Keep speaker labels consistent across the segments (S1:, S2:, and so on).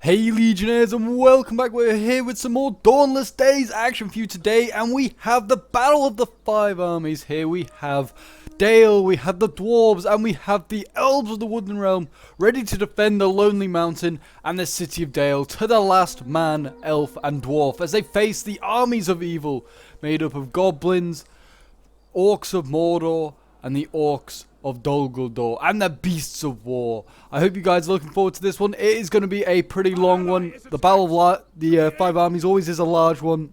S1: Hey Legionnaires, and welcome back. We're here with some more Dawnless Days action for you today, and we have the Battle of the Five Armies here. We have Dale, we have the Dwarves, and we have the Elves of the Woodland Realm ready to defend the Lonely Mountain and the City of Dale to the last man, elf, and dwarf as they face the armies of evil made up of goblins, orcs of Mordor, and the orcs of Dol Guldur, and the beasts of war. I hope you guys are looking forward to this one. It is going to be a pretty long one. The Battle of the Five Armies always is a large one,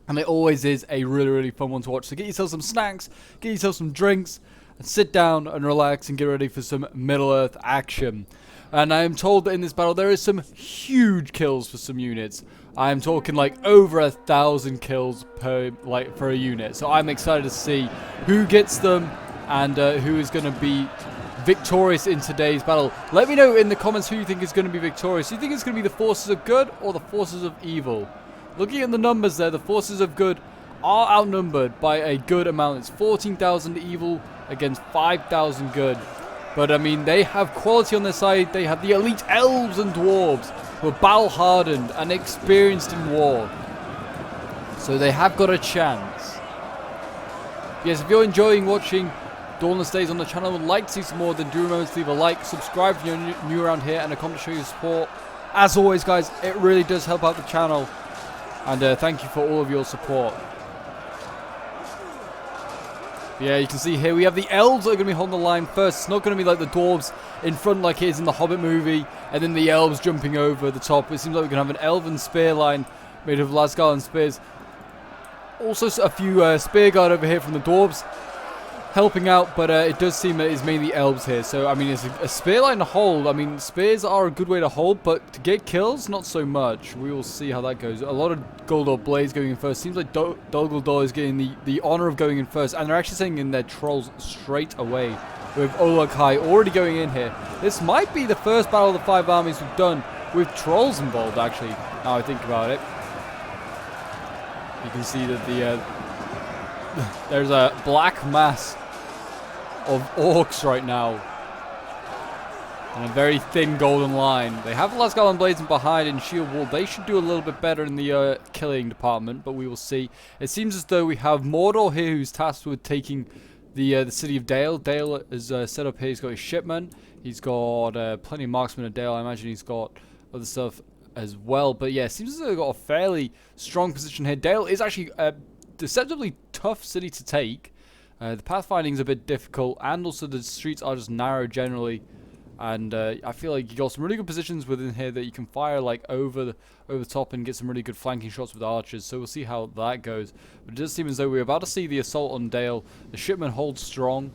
S1: and it always is a really fun one to watch. So get yourself some snacks, get yourself some drinks, and sit down and relax and get ready for some Middle-earth action. And I am told that in this battle there is some huge kills for some units. I am talking like over 1,000 kills for a unit. So I'm excited to see who gets them and who is going to be victorious in today's battle. Let me know in the comments who you think is going to be victorious. Do you think it's going to be the forces of good or the forces of evil? Looking at the numbers there, the forces of good are outnumbered by a good amount. It's 14,000 evil against 5,000 good. But I mean, they have quality on their side. They have the elite elves and dwarves who are battle hardened and experienced in war. So they have got a chance. Yes, if you're enjoying watching Dawnless Days on the channel and would like to see some more, then do remember to leave a like, subscribe if you're new around here, and a comment to show your support. As always, guys, it really does help out the channel, and thank you for all of your support. Yeah, you can see here we have the elves that are going to be holding the line first. It's not going to be like the dwarves in front like it is in the Hobbit movie, and then the elves jumping over the top. It seems like we're going to have an elven spear line made of Lasgarland spears. Also a few spear guard over here from the dwarves helping out, but it does seem that it's mainly elves here. So I mean, it's a spear line to hold. I mean, spears are a good way to hold, but to get kills, not so much. We will see how that goes. A lot of Guldur blades going in first. Seems like Dol Guldur is getting the honor of going in first, and they're actually sending in their trolls straight away with Olakai already going in here. This might be the first battle of the Five Armies we've done with trolls involved, actually, now I think about it. You can see that there's a black mass of orcs right now, and a very thin golden line. They have Lasgarland blades in behind and shield wall. They should do a little bit better in the killing department, but we will see. It seems as though we have Mordor here, who's tasked with taking the city of Dale. Dale is set up here. He's got his shipmen. He's got plenty of marksmen of Dale. I imagine he's got other stuff as well. But yeah, it seems as though they've got a fairly strong position here. Dale is actually a deceptively tough city to take. The pathfinding is a bit difficult, and also the streets are just narrow generally. And I feel like you got some really good positions within here that you can fire like over the top and get some really good flanking shots with archers. So we'll see how that goes. But it does seem as though we're about to see the assault on Dale. The shipmen hold strong.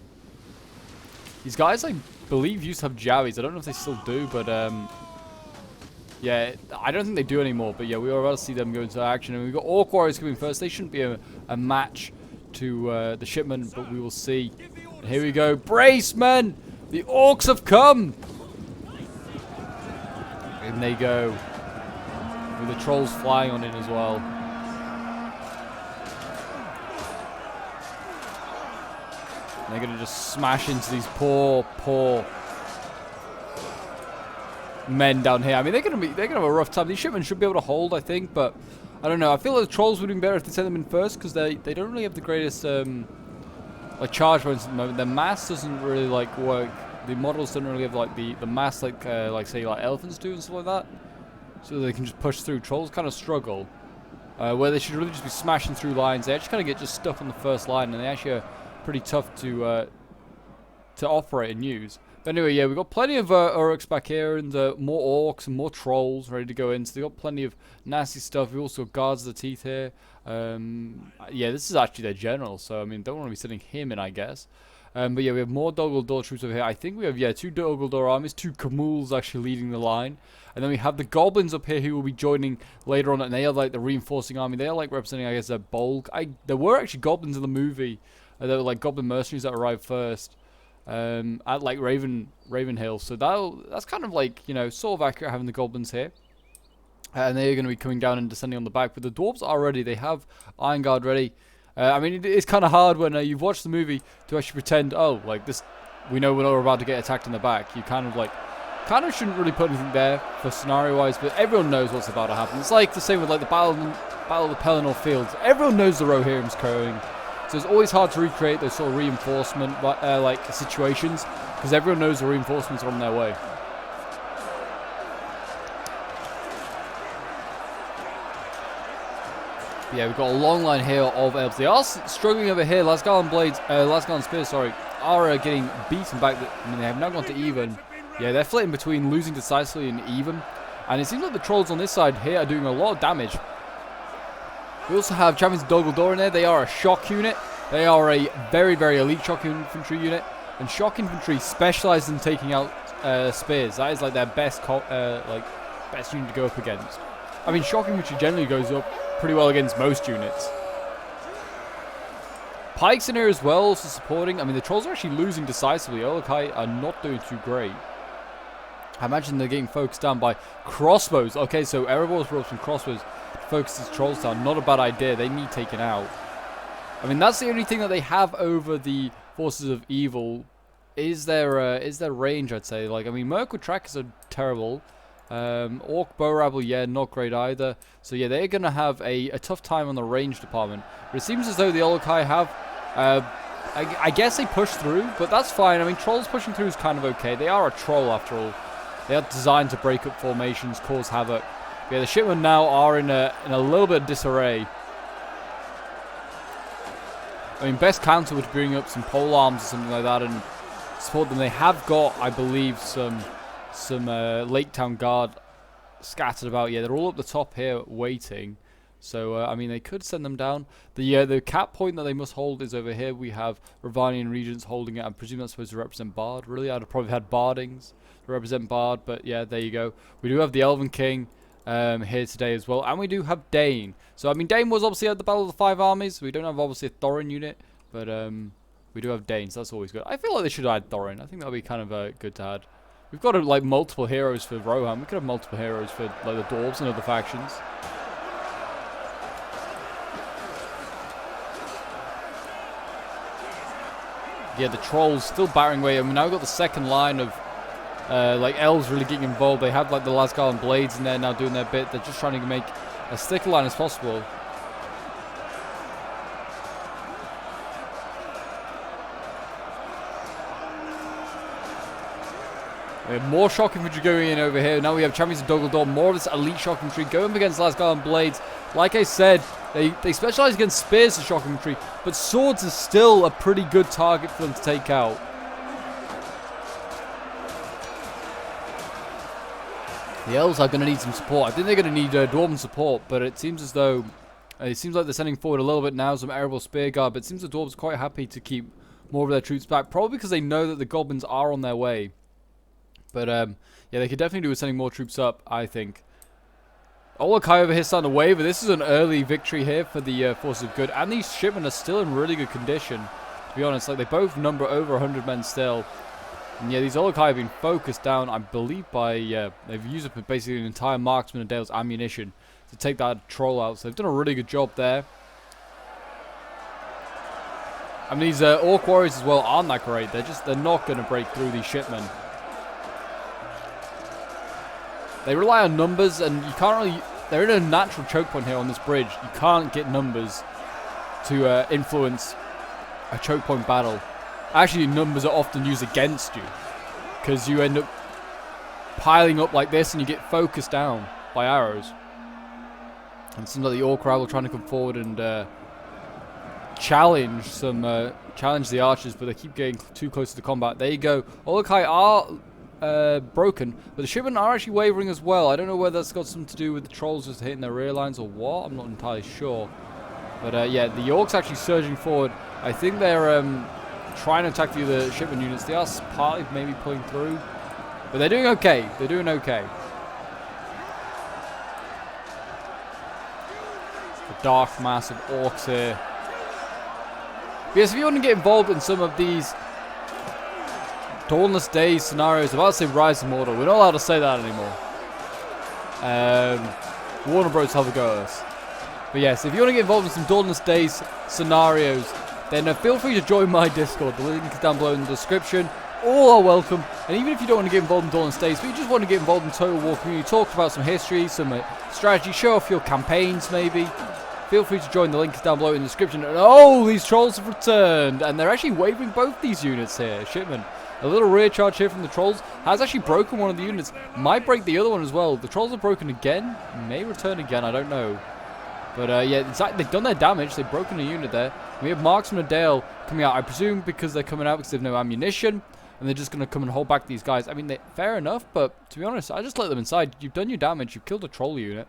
S1: These guys, I believe, used to have javies. I don't know if they still do, but yeah, I don't think they do anymore. But yeah, we are about to see them go into action. And we've got Orc Warriors coming first. They shouldn't be a match to the shipmen, but we will see. And here we go. Brace, men! The orcs have come! In they go. With the trolls flying on it as well. And they're going to just smash into these poor men down here. I mean, they're gonna have a rough time. These shipmen should be able to hold, I think, but I don't know. I feel like the trolls would have been better if they sent them in first, because they don't really have the greatest like charge points at the moment. Their mass doesn't really like work. The models don't really have like the mass like say like elephants do and stuff like that. So they can just push through. Trolls kind of struggle. Where they should really just be smashing through lines. They actually kind of get just stuck on the first line, and they actually are pretty tough to operate and use. But anyway, yeah, we've got plenty of orcs back here, and more orcs and more trolls ready to go in. So they've got plenty of nasty stuff. We've also got guards of the teeth here. Yeah, this is actually their general, so I mean, don't want to be sending him in, I guess. But yeah, we have more Dol Guldur troops over here. I think we have, yeah, 2 Dol Guldur armies, 2 Khamuls actually leading the line. And then we have the goblins up here who will be joining later on, and they are like the reinforcing army. They are like representing, I guess, a Bolg. There were actually goblins in the movie. There were like goblin mercenaries that arrived first. At like Ravenhill, so that's kind of like, you know, sort of accurate having the goblins here, and they're going to be coming down and descending on the back. But the dwarves are ready; they have Iron Guard ready. I mean, it's kind of hard when you've watched the movie to actually pretend, oh, like this, we know we're not about to get attacked in the back. You kind of like kind of shouldn't really put anything there for scenario-wise, but everyone knows what's about to happen. It's like the same with like the Battle of the Pelennor Fields. Everyone knows the Rohirrim's coming, so it's always hard to recreate those sort of reinforcement like situations because everyone knows the reinforcements are on their way. But yeah, we've got a long line here of elves. They are struggling over here. Lasgarland Spears, sorry, are getting beaten back. I mean, they have now gone to even. Yeah, they're flitting between losing decisively and even. And it seems like the trolls on this side here are doing a lot of damage. We also have Champions of Dol Guldur in there. They are a shock unit. They are a very, very elite shock infantry unit. And shock infantry specialize in taking out spears. That is like their best unit to go up against. I mean, shock infantry generally goes up pretty well against most units. Pikes in here as well, also supporting. I mean, the trolls are actually losing decisively. Olokai are not doing too great. I imagine they're getting focused down by crossbows. Okay, so Erebor's brought some crossbows to focus his trolls down. Not a bad idea. They need taken out. I mean, that's the only thing that they have over the forces of evil. Is their range, I'd say. Like, I mean, Mirkwood trackers are terrible. Orc bow rabble, yeah, not great either. So yeah, they're gonna have a tough time on the range department. But it seems as though the Olokai have I guess they push through, but that's fine. I mean, trolls pushing through is kind of okay. They are a troll after all. They are designed to break up formations, cause havoc. But yeah, the shipmen now are in a little bit of disarray. I mean, best counter would bring up some pole arms or something like that and support them. They have got, I believe, some Lake Town Guard scattered about. Yeah, they're all up the top here waiting. So, I mean, they could send them down. The cap point that they must hold is over here. We have Ravanian Regents holding it. I presume that's supposed to represent Bard. Really, I'd have probably had Bardings to represent Bard. But, yeah, there you go. We do have the Elven King here today as well. And we do have Dane. So, I mean, Dane was obviously at the Battle of the Five Armies. We don't have, obviously, a Thorin unit. But we do have Dane, so that's always good. I feel like they should add Thorin. I think that would be kind of good to add. We've got like multiple heroes for Rohan. We could have multiple heroes for like the Dwarves and other factions. Yeah, the trolls still battering away, and we've now got the second line of like elves really getting involved. They have like the Lasgarland blades in there now doing their bit. They're just trying to make as thick a line as possible. We have more shock infantry going in over here. Now we have Champions of Dol Guldur, more of this elite shock infantry going up against Lasgarland blades. Like I said, they specialize against spears and shock infantry, but swords is still a pretty good target for them to take out. The elves are going to need some support. I think they're going to need Dwarven support, but it seems as though it seems like they're sending forward a little bit now some Erebor spear guard, but it seems the Dwarves are quite happy to keep more of their troops back, probably because they know that the goblins are on their way. But, yeah, they could definitely do with sending more troops up, I think. Olokai over here starting to waver. This is an early victory here for the Forces of Good. And these shipmen are still in really good condition, to be honest. Like, they both number over 100 men still. And, yeah, these Olokai have been focused down, I believe, by... they've used up basically an entire marksman and Dale's ammunition to take that troll out. So they've done a really good job there. I mean, these Orc warriors as well aren't that great. They're not going to break through these shipmen. They rely on numbers, and you can't really... They're in a natural choke point here on this bridge. You can't get numbers to influence a choke point battle. Actually, numbers are often used against you, because you end up piling up like this, and you get focused down by arrows. And it seems like the Orc rabble trying to come forward and challenge the archers, but they keep getting too close to the combat. There you go. Olokai are... broken, but the shipmen are actually wavering as well. I don't know whether that's got something to do with the trolls just hitting their rear lines or what. I'm not entirely sure. But yeah, the Orcs actually surging forward. I think they're trying to attack the other shipmen units. They are partly maybe pulling through, but they're doing okay. They're doing okay. The dark mass of Orcs here. But yes, if you want to get involved in some of these Dawnless Days scenarios, I'm about to say Rise of Mordor. We're not allowed to say that anymore. Warner Bros. Have a go at us. But yes, if you want to get involved in some Dawnless Days scenarios, then feel free to join my Discord. The link is down below in the description. all are welcome. And even if you don't want to get involved in Dawnless Days, but you just want to get involved in Total War community, talk about some history, some strategy, show off your campaigns maybe, feel free to join. The link is down below in the description. And oh, these trolls have returned. And they're actually waving both these units here. Shipman. A little rear charge here from the trolls. Has actually broken one of the units. Might break the other one as well. The trolls have broken again. May return again. I don't know. But yeah, exactly, they've done their damage. They've broken a unit there. We have Marksman and Dale coming out. I presume because they're coming out because they have no ammunition. And they're just going to come and hold back these guys. I mean, fair enough. But to be honest, I just let them inside. You've done your damage. You've killed a troll unit.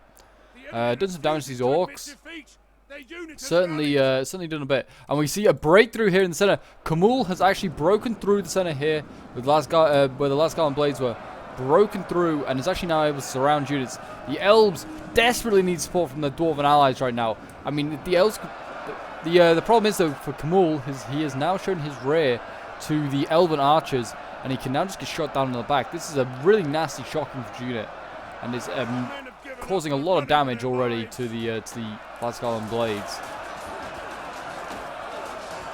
S1: Done some damage to these orcs. Certainly done a bit. And we see a breakthrough here in the center. Kamul has actually broken through the center here with where the last Garland blades were. Broken through and is actually now able to surround units. The elves desperately need support from their dwarven allies right now. I mean, the elves. The problem is though for Kamul, he has now shown his rear to the elven archers, and he can now just get shot down in the back. This is a really nasty shocking unit, and it's causing a lot of damage already to the last Garland blades.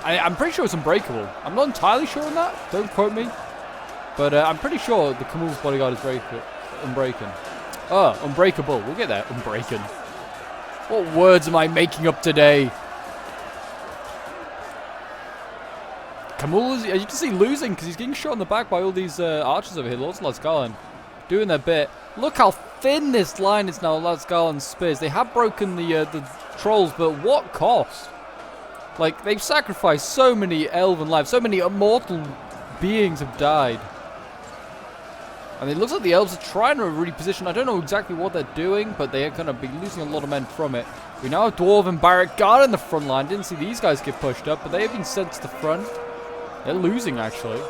S1: I'm pretty sure it's unbreakable. I'm not entirely sure on that. Don't quote me. But I'm pretty sure the Kamul's bodyguard is unbreaking. Oh, unbreakable. We'll get there. Unbreaking. What words am I making up today? Kamul is, as you can see, losing because he's getting shot in the back by all these archers over here. Lords of Lasgarland doing their bit. Look how thin this line is now. Lasgarland's spears. They have broken the trolls, but what cost? Like, they've sacrificed so many elven lives. So many immortal beings have died. And it looks like the elves are trying to reposition. I don't know exactly what they're doing, but they are going to be losing a lot of men from it. We now have Dwarven Barrack Guard in the front line. Didn't see these guys get pushed up, but they have been sent to the front. They're losing, actually.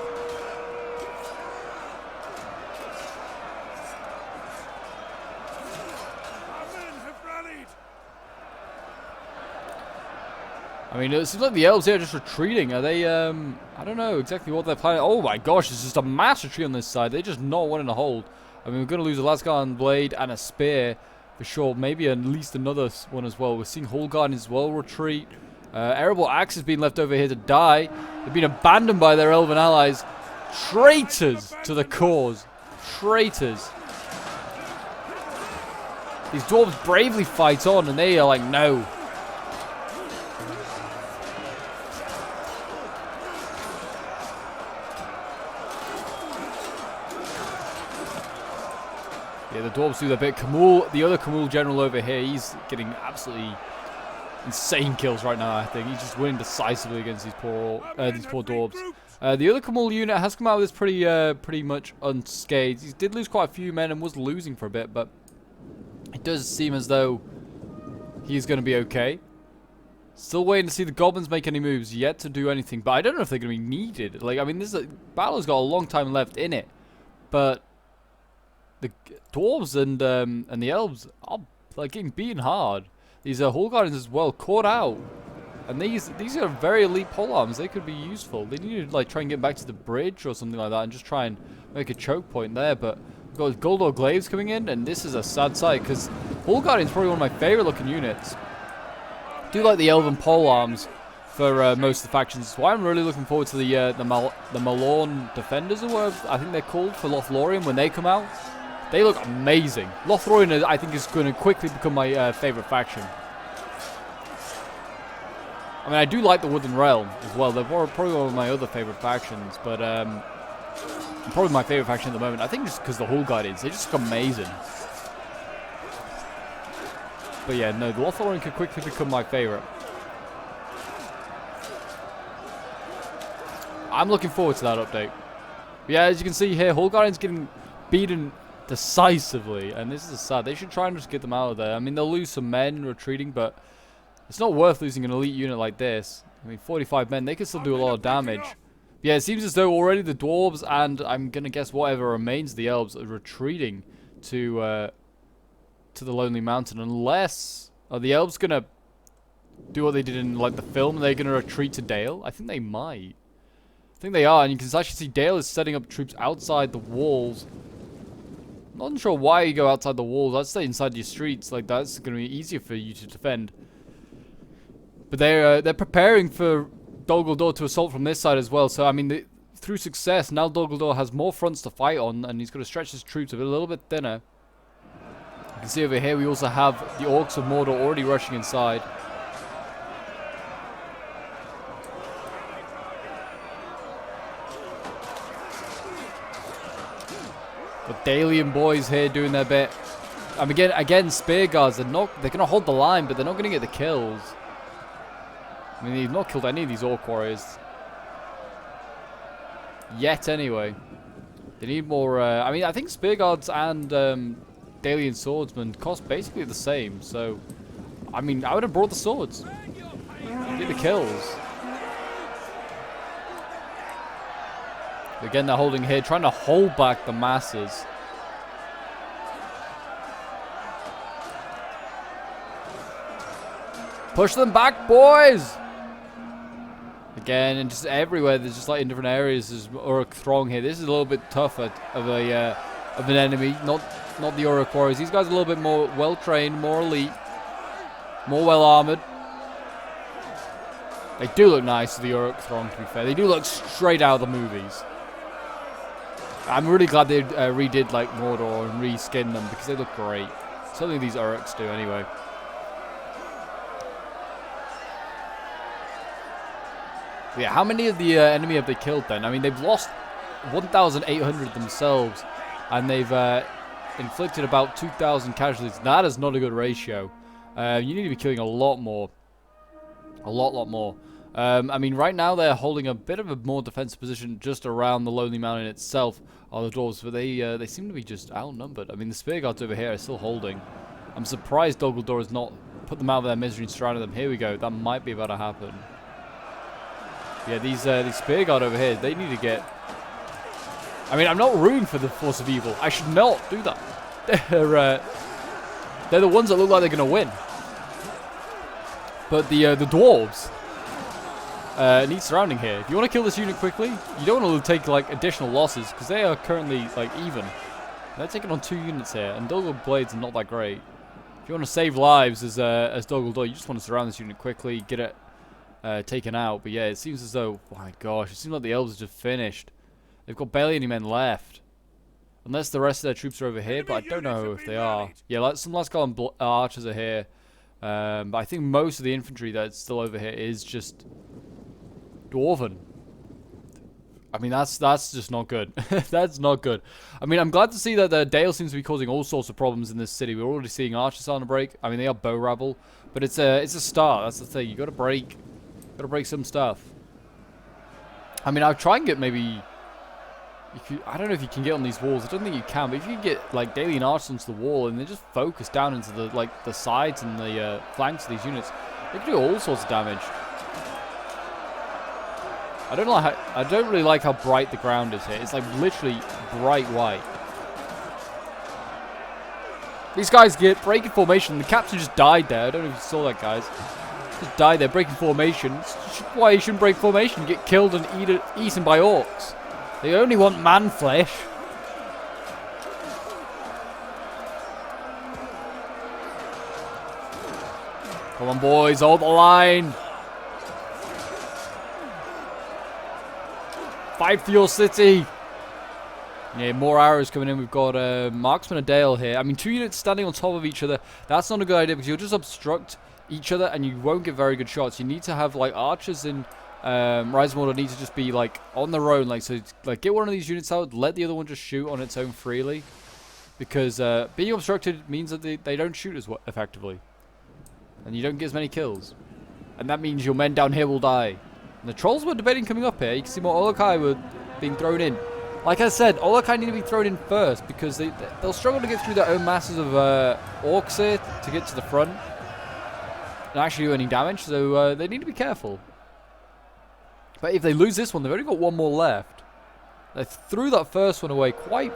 S1: I mean, it seems like the elves here are just retreating. Are they, I don't know exactly what they're planning. Oh my gosh, there's just a mass retreat on this side. They're just not wanting to hold. I mean, we're going to lose a Lasgarland blade and a spear for sure. Maybe at least another one as well. We're seeing Hallguard as well retreat. Erebor Axe has been left over here to die. They've been abandoned by their elven allies. Traitors to the cause. Traitors. These dwarves bravely fight on, and they are like, no. Yeah, the dwarves do their bit. Kamul, the other Kamul general over here, he's getting absolutely insane kills right now, I think. He's just winning decisively against these poor dwarves. The other Kamul unit has come out of this pretty much unscathed. He did lose quite a few men and was losing for a bit, but it does seem as though he's going to be okay. Still waiting to see the goblins make any moves. Yet to do anything, but I don't know if they're going to be needed. Like, I mean, this battle's got a long time left in it, but the dwarves and the elves are like getting beaten hard. These Hallguardians as well caught out, and these are very elite polearms. They could be useful. They need to like try and get back to the bridge or something like that, and just try and make a choke point there. But we've got Goldor Glaives coming in, and this is a sad sight because Hallguardian's probably one of my favorite looking units. I do like the elven polearms for most of the factions. So I'm really looking forward to the Malorn Defenders or whatever I think they're called for Lothlorien when they come out. They look amazing. Lothlorien, I think, is going to quickly become my favorite faction. I mean, I do like the Wooden Realm as well. They're probably one of my other favorite factions, but probably my favorite faction at the moment. I think just because the Hallguardians, they just look amazing. But yeah, no, the Lothlorien could quickly become my favorite. I'm looking forward to that update. But yeah, as you can see here, Hallguardian's getting beaten decisively, and this is sad. They should try and just get them out of there. I mean, they'll lose some men retreating, but it's not worth losing an elite unit like this. I mean, 45 men, they can still do a lot of damage. But yeah, it seems as though already the dwarves and I'm gonna guess whatever remains of the elves are retreating to the Lonely Mountain, unless are the elves gonna do what they did in like the film? They're gonna retreat to Dale. I think they might. I think they are, and you can actually see Dale is setting up troops outside the walls. Not sure why you go outside the walls. I'd stay inside your streets. Like, that's going to be easier for you to defend. But they're preparing for Dol Guldur to assault from this side as well. So I mean, through success, now Dol Guldur has more fronts to fight on, and he's going to stretch his troops a little bit thinner. You can see over here we also have the Orcs of Mordor already rushing inside. The Dalian boys here doing their bit. And again, spear guards. They're gonna hold the line, but they're not gonna get the kills. I mean, they've not killed any of these Orc warriors yet. Anyway, they need more. I mean, I think spear guards and Dalian swordsmen cost basically the same. So, I mean, I would have brought the swords. Get the kills. Again, they're holding here, trying to hold back the masses. Push them back, boys! Again, and just everywhere, there's just like in different areas, there's Uruk throng here. This is a little bit tougher of an enemy, not the Uruk warriors. These guys are a little bit more well-trained, more elite, more well-armored. They do look nice, the Uruk throng, to be fair. They do look straight out of the movies. I'm really glad they redid like Mordor and reskinned them because they look great. Something these Uruks do anyway. But yeah, how many of the enemy have they killed then? I mean, they've lost 1,800 themselves, and they've inflicted about 2,000 casualties. That is not a good ratio. You need to be killing a lot more. A lot more. I mean, right now they're holding a bit of a more defensive position just around the Lonely Mountain itself, are the dwarves, but they seem to be just outnumbered. I mean, the spear guards over here are still holding. I'm surprised Dol Guldur has not put them out of their misery and surrounded them. Here we go. That might be about to happen. Yeah, these spear guard over here, they need to get... I mean, I'm not rooting for the force of evil. I should not do that. They're the ones that look like they're going to win. But the dwarves need surrounding here. If you want to kill this unit quickly, you don't want to take like additional losses because they are currently like even. They're taking on 2 units here, and Dol Guldur blades are not that great. If you want to save lives as Dol Guldur, you just want to surround this unit quickly, get it taken out. But yeah, it seems as though, oh my gosh, it seems like the elves are just finished. They've got barely any men left, unless the rest of their troops are over here. But I don't know if they are. Yeah, like some last column archers are here. But I think most of the infantry that's still over here is just dwarven. I mean, that's just not good. That's not good. I mean, I'm glad to see that the Dale seems to be causing all sorts of problems in this city. We're already seeing archers on a break. I mean, they are bow rabble, but it's a start. That's the thing. You got to break some stuff. I mean, I'll try and get maybe. I don't know if you can get on these walls. I don't think you can, but if you can get like Dalian archers onto the wall and then just focus down into the sides and the flanks of these units, they can do all sorts of damage. I don't really like how bright the ground is here. It's like literally bright white. These guys get breaking formation. The captain just died there. I don't know if you saw that, guys. Just died there, breaking formation. Why you shouldn't break formation? You get killed and eaten by orcs. They only want man flesh. Come on, boys, hold the line. Fight for your city. Yeah, more arrows coming in. We've got Marksman and Dale here. I mean, 2 units standing on top of each other. That's not a good idea because you'll just obstruct each other and you won't get very good shots. You need to have like archers in Rise of Mordor need to just be like on their own, like so like get one of these units out, let the other one just shoot on its own freely, because being obstructed means that they don't shoot as effectively and you don't get as many kills, and that means your men down here will die. And the trolls were debating coming up here. You can see more Olokai were being thrown in. Like I said, Olokai need to be thrown in first because they'll struggle to get through their own masses of orcs here to get to the front and actually do any damage, so they need to be careful. But if they lose this one, they've only got 1 more left. They threw that first one away quite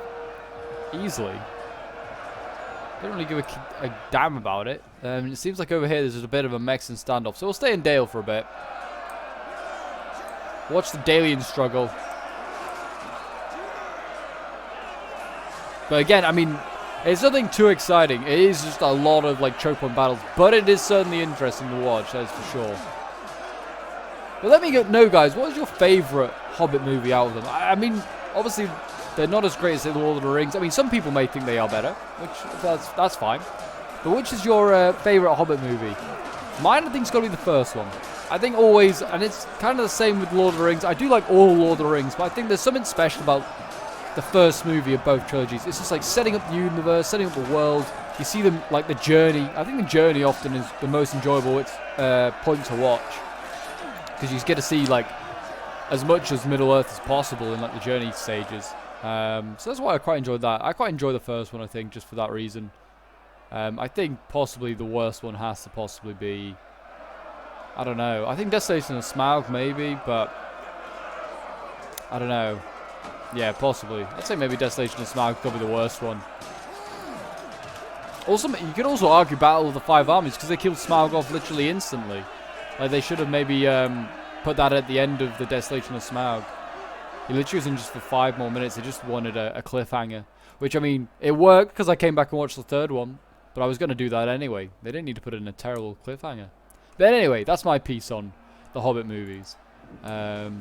S1: easily. They don't really give a damn about it. It seems like over here there's a bit of a Mexican standoff, so we'll stay in Dale for a bit. Watch the Dalian struggle. But again, I mean, it's nothing too exciting. It is just a lot of like choke point battles, but it is certainly interesting to watch, that's for sure. But let me know, guys, what is your favorite Hobbit movie out of them. I mean, obviously, they're not as great as the Lord of the Rings. I mean, some people may think they are better, which that's fine. But which is your favourite Hobbit movie? Mine, I think, is got to be the first one. I think always, and it's kind of the same with Lord of the Rings. I do like all Lord of the Rings, but I think there's something special about the first movie of both trilogies. It's just like setting up the universe, setting up the world. You see them, like the journey. I think the journey often is the most enjoyable point to watch. Because you get to see like as much as Middle Earth as possible in like the journey stages. So that's why I quite enjoyed that. I quite enjoy the first one, I think, just for that reason. I think possibly the worst one has to possibly be, I don't know. I think Desolation of Smaug maybe, but I don't know. Yeah, possibly. I'd say maybe Desolation of Smaug could be the worst one. Also, you could also argue Battle of the Five Armies because they killed Smaug off literally instantly. Like they should have maybe put that at the end of the Desolation of Smaug. He literally was in just for 5 more minutes. They just wanted a cliffhanger, which I mean it worked because I came back and watched the third one. But I was going to do that anyway. They didn't need to put in a terrible cliffhanger. But anyway, that's my piece on the Hobbit movies. They're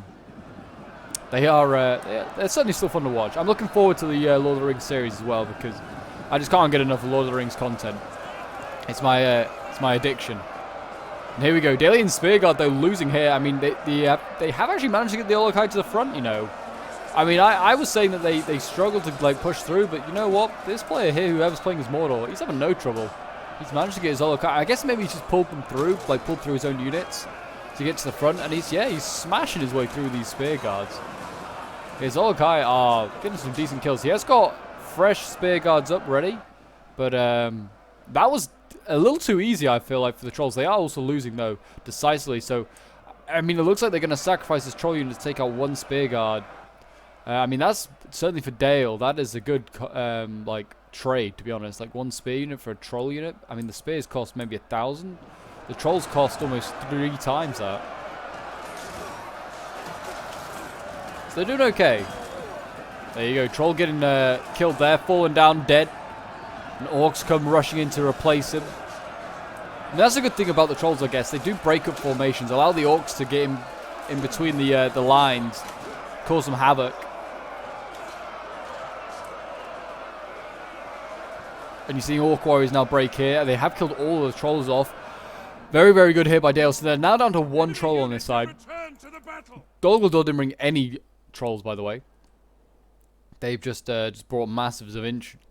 S1: certainly still fun to watch. I'm looking forward to the Lord of the Rings series as well because I just can't get enough of Lord of the Rings content. It's my addiction. And here we go. Daly and Spearguard, though, losing here. I mean, they have actually managed to get the Olokai to the front, you know. I mean, I was saying that they struggled to like push through, but you know what? This player here, whoever's playing as Mordor, he's having no trouble. He's managed to get his Olokai. I guess maybe he's just pulled them through, like pulled through his own units to get to the front, and he's smashing his way through these spear guards. His Olokai are getting some decent kills. He has got fresh spear guards up ready, but that was a little too easy, I feel like, for the trolls. They are also losing though decisively. So, I mean, it looks like they're going to sacrifice this troll unit to take out one spear guard. I mean, that's certainly for Dale. That is a good like trade, to be honest. Like 1 spear unit for a troll unit. I mean, the spears cost maybe 1,000. The trolls cost almost 3 times that. So they're doing okay. There you go. Troll getting killed there, falling down dead. And orcs come rushing in to replace him. And that's a good thing about the trolls, I guess. They do break up formations, allow the orcs to get in between the lines, cause some havoc. And you're seeing Orc Warriors now break here. They have killed all of the trolls off. Very, very good here by Dale. So they're now down to 1 troll on this side. Dol didn't bring any trolls, by the way. They've just brought massives of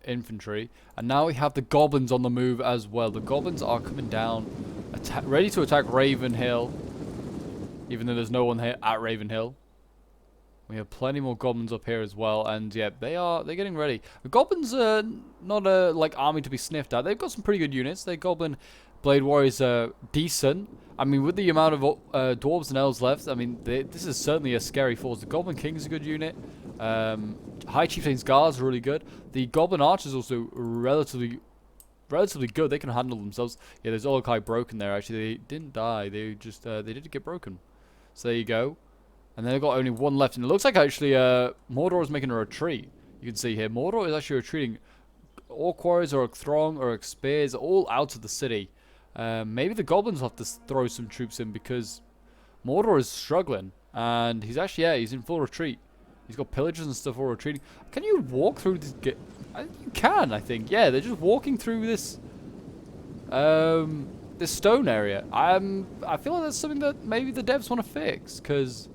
S1: infantry. And now we have the goblins on the move as well. The goblins are coming down, ready to attack Ravenhill. Even though there's no one here at Ravenhill. We have plenty more goblins up here as well, and yeah, they're getting ready. The goblins are not a like army to be sniffed at. They've got some pretty good units. Their goblin blade warriors are decent. I mean, with the amount of dwarves and elves left, I mean, this is certainly a scary force. The goblin king is a good unit. High chieftain's guards are really good. The goblin archers also relatively good. They can handle themselves. Yeah, there's Olokai broken there. Actually, they didn't die. They just they did get broken. So there you go. And then they've got only 1 left. And it looks like actually Mordor is making a retreat. You can see here. Mordor is actually retreating. Orc warriors, Orc throng, Orc spears, all out of the city. Maybe the goblins will have to throw some troops in because Mordor is struggling. And he's actually, yeah, he's in full retreat. He's got pillagers and stuff all retreating. Can you walk through this? You can, I think. Yeah, they're just walking through this this stone area. I feel like that's something that maybe the devs want to fix because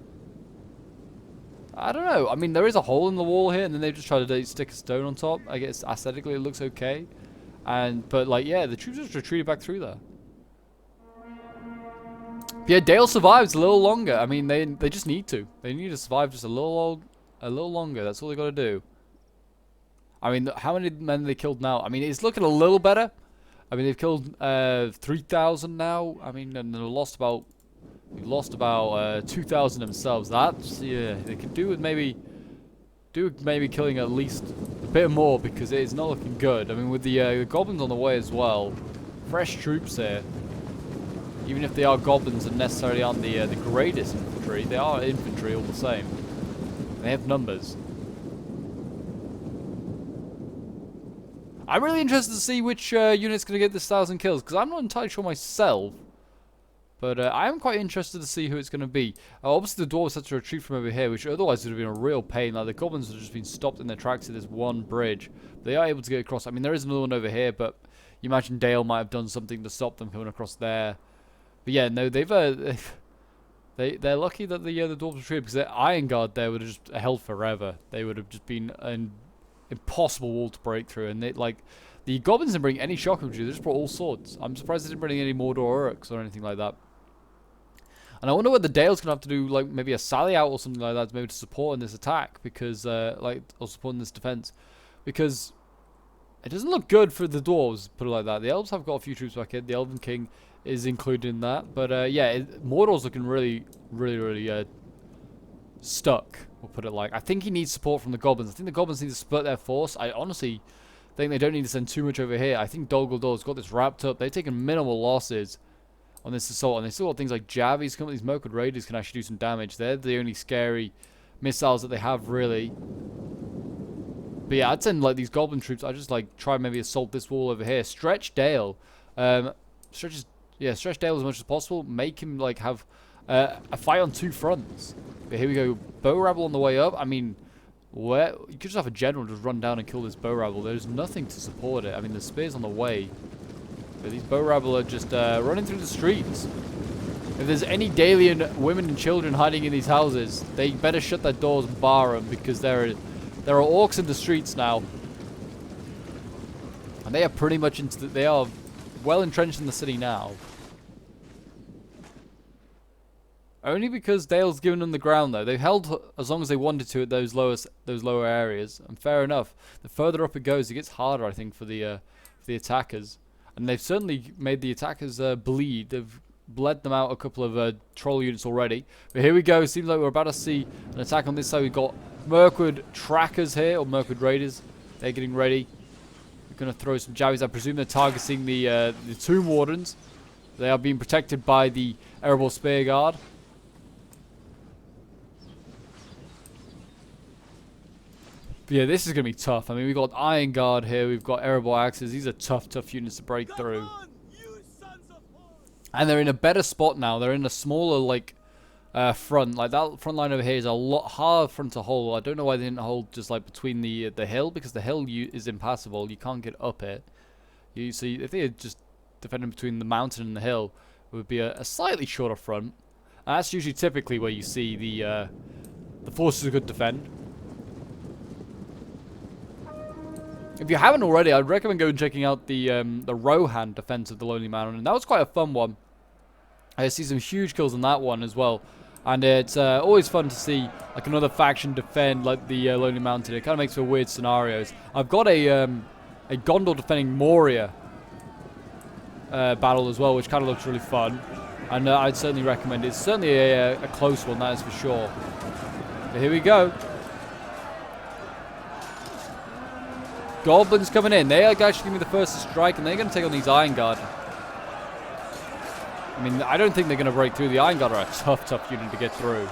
S1: I don't know. I mean, there is a hole in the wall here, and then they've just tried to stick a stone on top. I guess aesthetically it looks okay, but like, yeah, the troops just retreated back through there. Yeah, Dale survives a little longer. I mean, they just need to. They need to survive just a little longer. That's all they got to do. I mean, how many men they killed now? I mean, it's looking a little better. I mean, they've killed 3,000 now. I mean, and they lost about 2,000 themselves. That's, yeah, they could do with maybe killing at least a bit more because it's not looking good. I mean, with the goblins on the way as well, fresh troops here. Even if they are goblins and necessarily aren't the greatest infantry, they are infantry all the same. They have numbers. I'm really interested to see which unit's going to get this 1,000 kills because I'm not entirely sure myself. But I am quite interested to see who it's going to be. Obviously, the dwarves had to retreat from over here, which otherwise would have been a real pain. Like, the goblins would have just been stopped in their tracks at this one bridge. They are able to get across. I mean, there is another one over here, but you imagine Dale might have done something to stop them coming across there. But yeah, no, they're lucky that the dwarves retreated, because their iron guard there would have just held forever. They would have just been an impossible wall to break through, and the goblins didn't bring any shock infantry. They just brought all swords. I'm surprised they didn't bring any Mordor orcs or anything like that. And I wonder whether Dale's gonna have to do like maybe a sally out or something like that, maybe to support in this attack, because or support in this defense, because it doesn't look good for the dwarves. Put it like that. The elves have got a few troops back in. The Elven King is included in that, but yeah, Mordor's looking really stuck. We'll put it like. I think he needs support from the goblins. I think the goblins need to split their force. I honestly think they don't need to send too much over here. I think Dol Guldor's got this wrapped up. They've taken minimal losses on this assault, and they still got things like Javies coming. These Mirkwood Raiders can actually do some damage. They're the only scary missiles that they have, really. But yeah, I'd send like these goblin troops. I'd just like try maybe assault this wall over here. Stretch Dale. Stretch Dale as much as possible. Make him like have a fight on two fronts. But here we go. Bow rabble on the way up. I mean, where you could just have a general just run down and kill this bow rabble. There's nothing to support it. I mean, the spear's on the way. But these bow rabble are just running through the streets. If there's any Dalian women and children hiding in these houses, they better shut their doors and bar them, because there are orcs in the streets now, and they are pretty much they are well entrenched in the city now. Only because Dale's given them the ground, though. They've held as long as they wanted to at those lower areas, and fair enough. The further up it goes, it gets harder, I think, for the attackers. And they've certainly made the attackers bleed. They've bled them out a couple of troll units already. But here we go. Seems like we're about to see an attack on this side. We've got Mirkwood trackers here, or Mirkwood Raiders. They're getting ready. We're going to throw some javies. I presume they're targeting the Tomb Wardens. They are being protected by the Erebor Spear Guard. But yeah, this is going to be tough. I mean, we've got Iron Guard here. We've got Erebor Axes. These are tough units to break through. And they're in a better spot now. They're in a smaller, like, front. Like, that front line over here is a lot hard front to hold. I don't know why they didn't hold just, like, between the hill. Because the hill is impassable. You can't get up it. So if they had just defended between the mountain and the hill, it would be a slightly shorter front. And that's usually typically where you see the forces could defend. If you haven't already, I'd recommend going and checking out the Rohan defense of the Lonely Mountain, and that was quite a fun one. I see some huge kills on that one as well, and it's always fun to see like another faction defend like the Lonely Mountain. It kind of makes for weird scenarios. I've got a Gondor defending Moria battle as well, which kind of looks really fun, and I'd certainly recommend it. It's certainly a close one, that is for sure. But here we go. Goblins coming in. They are actually going to be the first to strike, and they're going to take on these Iron Guard. I mean, I don't think they're going to break through. The Iron Guard are a tough unit to get through.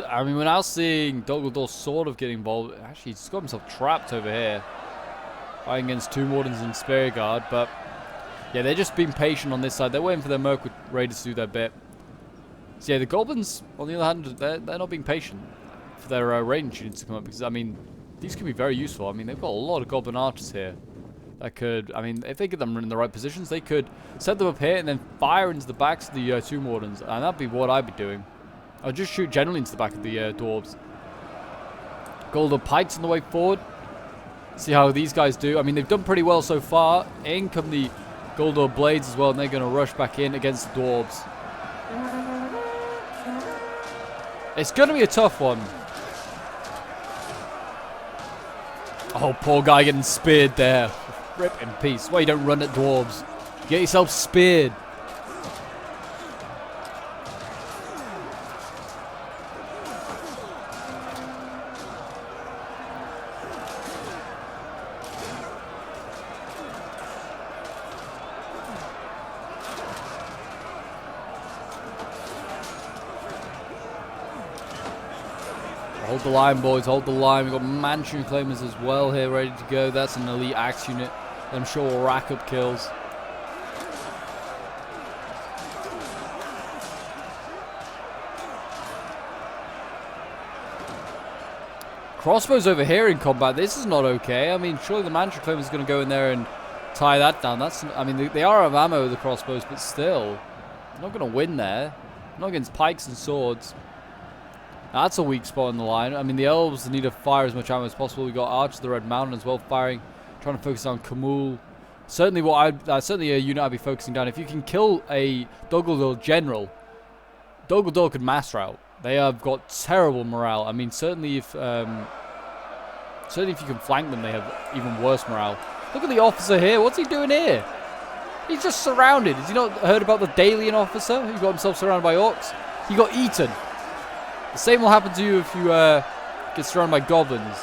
S1: I mean, we're now seeing Dol Guldur sort of getting involved. Actually, he's got himself trapped over here, fighting against Tomb Wardens and Spear Guard, but yeah, they're just being patient on this side. They're waiting for their Mirkwood Raiders to do their bit. So yeah, the Goblins, on the other hand, they're not being patient for their raiding units to come up, because, I mean, these can be very useful. I mean, they've got a lot of Goblin archers here that could, I mean, if they get them in the right positions, they could set them up here and then fire into the backs of the Tomb Wardens, and that'd be what I'd be doing. I'd just shoot generally into the back of the dwarves. Golden Pikes on the way forward. See how these guys do. I mean, they've done pretty well so far. In come the Guldur Blades as well, and they're going to rush back in against the dwarves. It's going to be a tough one. Oh, poor guy getting speared there. Rip in peace. Why you don't run at dwarves? Get yourself speared. Hold the line, boys. Hold the line. We've got Mansion Claimers as well here, ready to go. That's an elite axe unit that I'm sure will rack up kills. Crossbows over here in combat. This is not okay. I mean, surely the Mansion Claimer is going to go in there and tie that down. That's. I mean, they are out of ammo, the crossbows, but still, they're not going to win there. Not against pikes and swords. That's a weak spot in the line. I mean, the elves need to fire as much ammo as possible. We've got Archers of the Red Mountain as well firing. Trying to focus on Kamul. Certainly certainly a unit I'd be focusing down. If you can kill a Dol general, Dol could master out. They have got terrible morale. I mean, certainly if you can flank them, they have even worse morale. Look at the officer here. What's he doing here? He's just surrounded. Has he not heard about the Dalian officer who got himself surrounded by orcs? He got eaten. The same will happen to you if you get surrounded by goblins.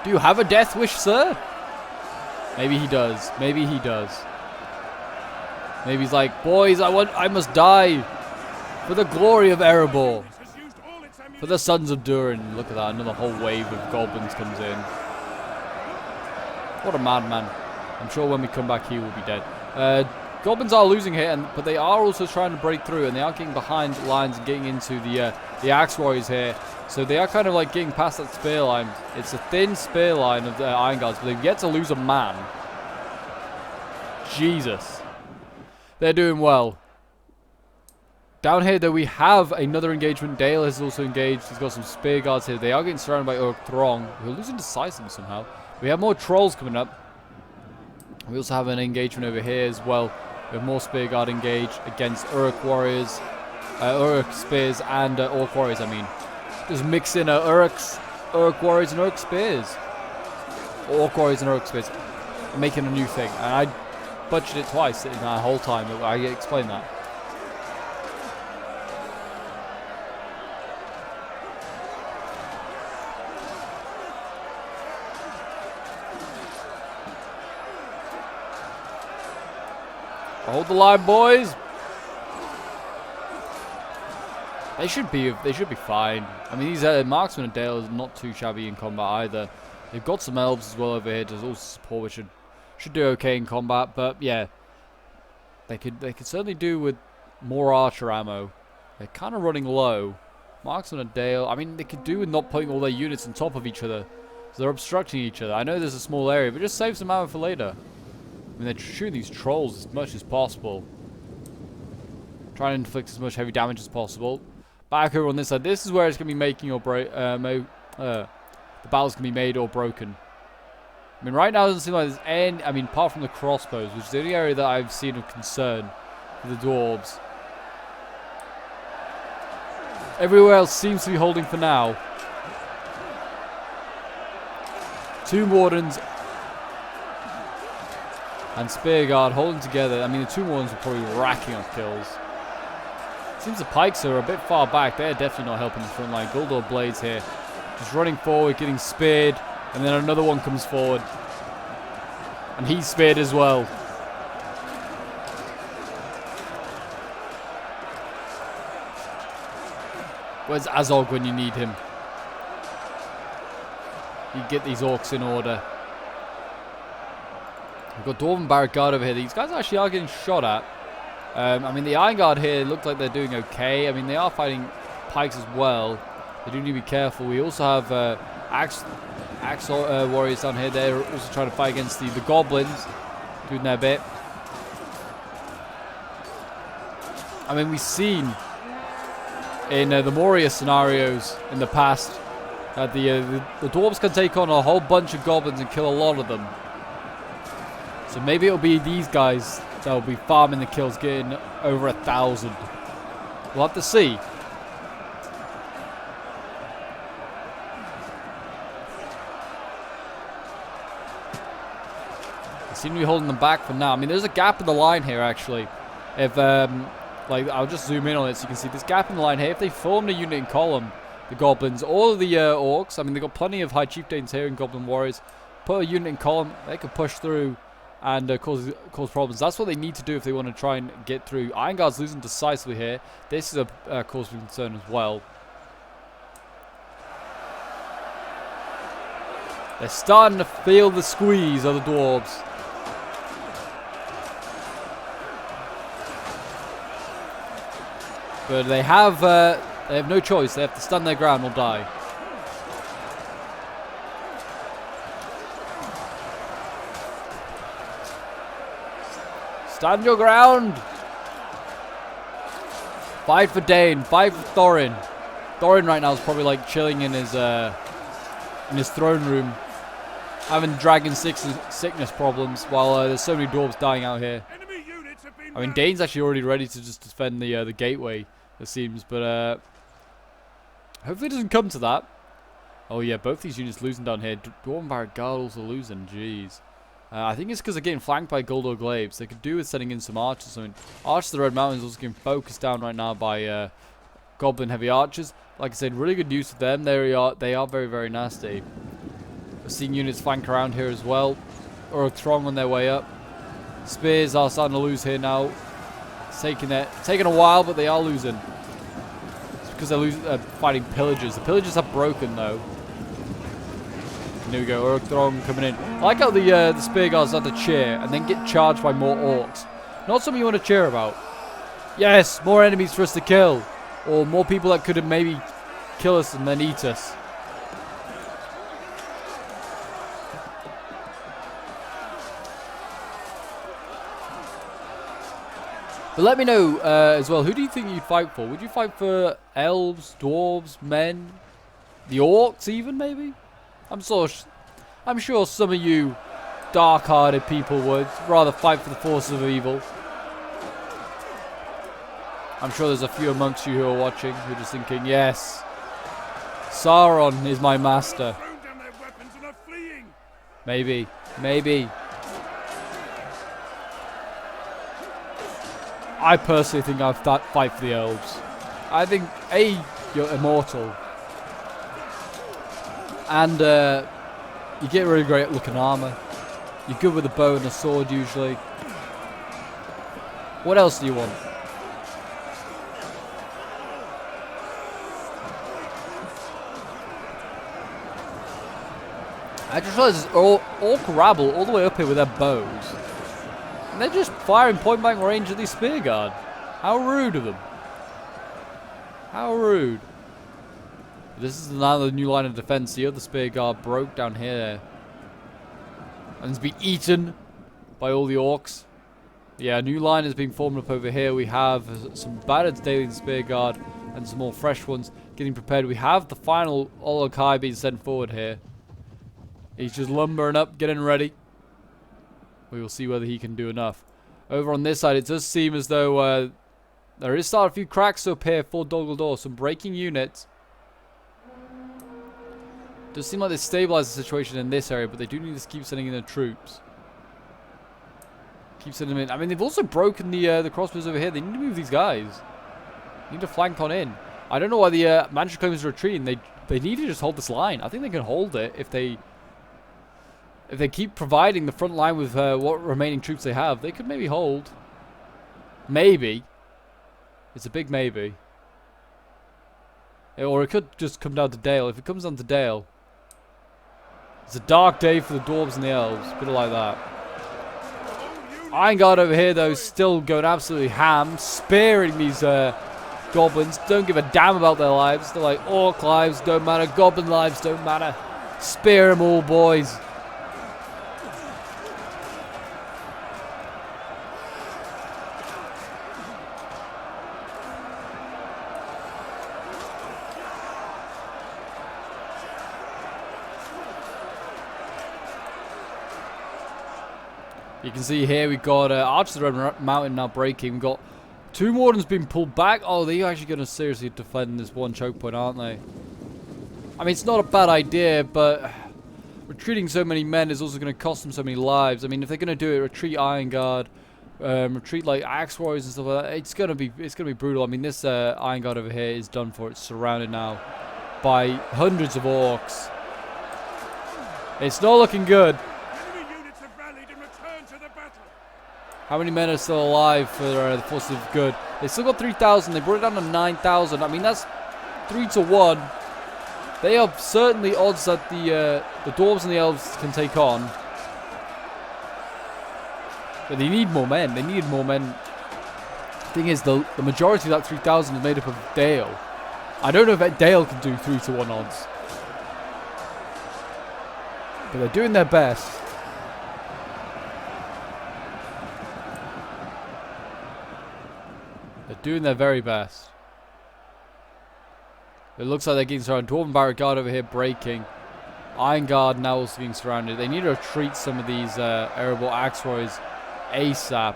S1: Do you have a death wish, sir? Maybe he does. Maybe he does. Maybe he's like, boys, I must die for the glory of Erebor, for the sons of Durin. Look at that, another whole wave of goblins comes in. What a madman. I'm sure when we come back, he will be dead. Goblins are losing here, but they are also trying to break through, and they are getting behind lines and getting into the Axe Warriors here. So they are kind of like getting past that spear line. It's a thin spear line of the Iron Guards, but they've yet to lose a man. Jesus. They're doing well. Down here, though, we have another engagement. Dale has also engaged. He's got some spear guards here. They are getting surrounded by Orc Throng, who are losing decisively somehow. We have more trolls coming up. We also have an engagement over here as well. We have more spear guard engaged against Uruk warriors, Uruk spears and Orc warriors. I mean, just mix in Uruk warriors and Uruk spears, Orc warriors and Uruk spears, and making a new thing. And I butchered it twice in that whole time. I explained that. Hold the line, boys. They should be fine. I mean, these marksmen and Dale is not too shabby in combat either. They've got some elves as well over here to also support, which should do okay in combat. But yeah, they could certainly do with more archer ammo. They're kind of running low. Marksman and Dale. I mean, they could do with not putting all their units on top of each other, so they're obstructing each other. I know there's a small area, but just save some ammo for later. I mean, they're shooting these trolls as much as possible. Trying to inflict as much heavy damage as possible. Back over on this side. This is where it's going to be making or break. The battle's going to be made or broken. I mean, right now it doesn't seem like there's any. I mean, apart from the crossbows, which is the only area that I've seen of concern for the dwarves. Everywhere else seems to be holding for now. Tomb Wardens and Spearguard holding together. I mean, the Tomb Wardens are probably racking up kills. Seems the Pikes are a bit far back. They're definitely not helping the front line. Guldor Blades here. Just running forward, getting speared. And then another one comes forward. And he's speared as well. Where's Azog when you need him? You get these orcs in order. We've got Dwarven Barrack Guard over here. These guys actually are getting shot at. I mean, the Iron Guard here look like they're doing okay. I mean, they are fighting pikes as well. They do need to be careful. We also have axe warriors down here. They're also trying to fight against the goblins, doing their bit. I mean, we've seen in the Moria scenarios in the past that the dwarves can take on a whole bunch of goblins and kill a lot of them. So maybe it'll be these guys that will be farming the kills, getting over 1,000. We'll have to see. They seem to be holding them back for now. I mean, there's a gap in the line here, actually. If, like, I'll just zoom in on it so you can see this gap in the line here. If they formed a unit in column, the goblins, all of the orcs, I mean, they've got plenty of high chieftains here and goblin warriors. Put a unit in column, they could push through and cause problems. That's what they need to do if they want to try and get through. Iron Guard's losing decisively here. This is a cause for concern as well. They're starting to feel the squeeze of the dwarves. But they have no choice. They have to stand their ground or die. Stand your ground. Fight for Dane. Fight for Thorin. Thorin right now is probably like chilling in his throne room, having dragon sickness problems, while there's so many dwarves dying out here. I mean, Dane's actually already ready to just defend the gateway, it seems, but hopefully it doesn't come to that. Oh yeah, both these units losing down here. Dwarven Barrett Guard also losing. Jeez. I think it's because they're getting flanked by Goldor Glaives. They could do with sending in some archers. I mean, Archers of the Red Mountains also getting focused down right now by Goblin Heavy Archers. Like I said, really good use of them. They are very, very nasty. We're seeing units flank around here as well. Or Throng on their way up. Spears are starting to lose here now. It's taking a while, but they are losing. It's because they're fighting pillagers. The pillagers are broken though. And here we go, Uruk Throng coming in. I like how the spear guards start to cheer and then get charged by more orcs. Not something you want to cheer about. Yes, more enemies for us to kill. Or more people that could have maybe kill us and then eat us. But let me know as well, who do you think you'd fight for? Would you fight for elves, dwarves, men, the orcs even maybe? I'm sure some of you dark-hearted people would rather fight for the forces of evil. I'm sure there's a few amongst you who are watching who are just thinking, yes, Sauron is my master. Maybe. I personally think I'd fight for the elves. I think, A, you're immortal. And you get really great looking armor. You're good with a bow and a sword usually. What else do you want? I just realized there's orc rabble all the way up here with their bows. And they're just firing point blank range at these spear guard. How rude of them. How rude. This is now the new line of defense. The other spear guard broke down here. And it's been eaten by all the orcs. Yeah, a new line is being formed up over here. We have some battered Daily spear guard and some more fresh ones getting prepared. We have the final Olokai being sent forward here. He's just lumbering up, getting ready. We will see whether he can do enough. Over on this side, it does seem as though there is starting a few cracks up here for Dol Guldur. Some breaking units. Does seem like they stabilized the situation in this area, but they do need to keep sending in their troops. Keep sending them in. I mean, they've also broken the crossbows over here. They need to move these guys. They need to flank on in. I don't know why the Manchu claims are retreating. They need to just hold this line. I think they can hold it if they keep providing the front line with what remaining troops they have. They could maybe hold. Maybe. It's a big maybe. Or it could just come down to Dale. If it comes down to Dale, it's a dark day for the dwarves and the elves. A bit like that. Iron Guard over here, though, still going absolutely ham. Sparing these goblins. Don't give a damn about their lives. They're like, orc lives don't matter. Goblin lives don't matter. Spare them all, boys. You can see here we've got Archers of the Red Mountain now breaking. We've got two Wardens being pulled back. Oh, they're actually going to seriously defend this one choke point, aren't they? I mean, it's not a bad idea, but retreating so many men is also going to cost them so many lives. I mean, if they're going to do it, retreat Iron Guard, retreat like Axe Warriors and stuff like that, it's going to be brutal. I mean, this Iron Guard over here is done for. It's surrounded now by hundreds of orcs. It's not looking good. How many men are still alive for the forces of good? They still got 3,000. They brought it down to 9,000. I mean, that's 3 to 1. They are certainly odds that the dwarves and the elves can take on. But they need more men. They needed more men. Thing is, the majority of that 3,000 is made up of Dale. I don't know if Dale can do 3-to-1 odds. But they're doing their best. They're doing their very best. It looks like they're getting surrounded. Dwarven Barrack Guard over here breaking. Iron Guard now also being surrounded. They need to retreat some of these Erebor Axeroys ASAP.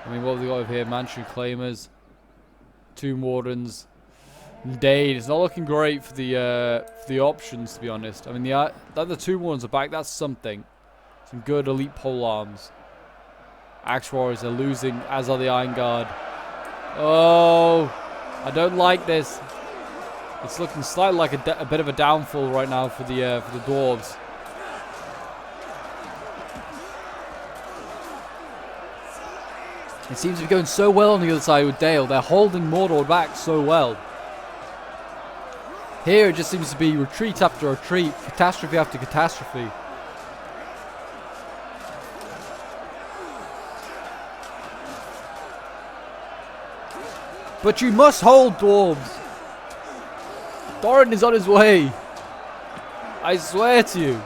S1: I mean, what have we got over here? Mansion Claimers. Tomb Wardens. Dade. It's not looking great for the options, to be honest. I mean, the Tomb Wardens are back. That's something. Some good elite pole arms. Axe Warriors are losing, as are the Iron Guard. Oh, I don't like this. It's looking slightly like a bit of a downfall right now for the dwarves. It seems to be going so well on the other side with Dale. They're holding Mordor back so well. Here it just seems to be retreat after retreat, catastrophe after catastrophe. But you must hold, dwarves. Thorin is on his way. I swear to you.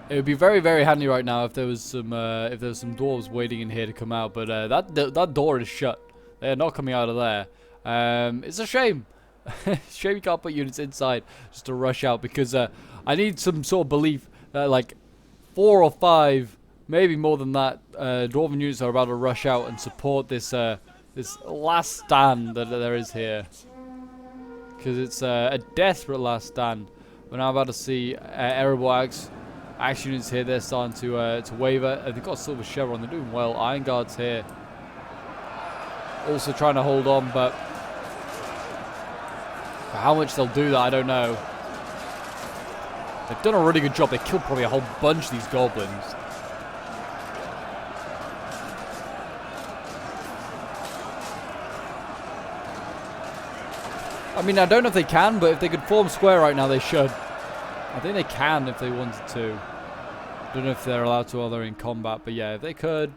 S1: It would be very, very handy right now if there was some dwarves waiting in here to come out, but that door is shut. They are not coming out of there. It's a shame. Shame you can't put units inside just to rush out, because I need some sort of belief that like 4 or 5, maybe more than that, dwarven units are about to rush out and support this this last stand that there is here, because it's a desperate last stand. We're now about to see Erebor Axe units here. They're starting to waver. They've got Silver Chevron. They're doing well. Iron Guard's here, also trying to hold on, but for how much they'll do that, I don't know. They've done a really good job. They killed probably a whole bunch of these goblins. I mean, I don't know if they can, but if they could form square right now, they should. I think they can if they wanted to. I don't know if they're allowed to while they're in combat, but yeah, if they could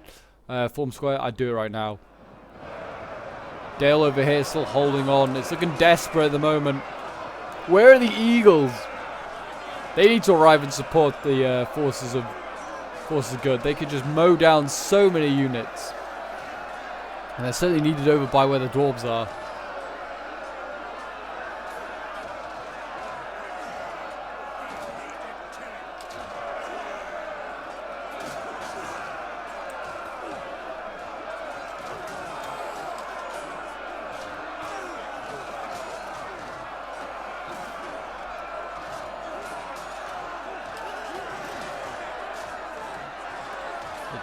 S1: form square, I'd do it right now. Dale over here still holding on. It's looking desperate at the moment. Where are the Eagles? They need to arrive and support the forces of good. They could just mow down so many units. And they're certainly needed over by where the dwarves are.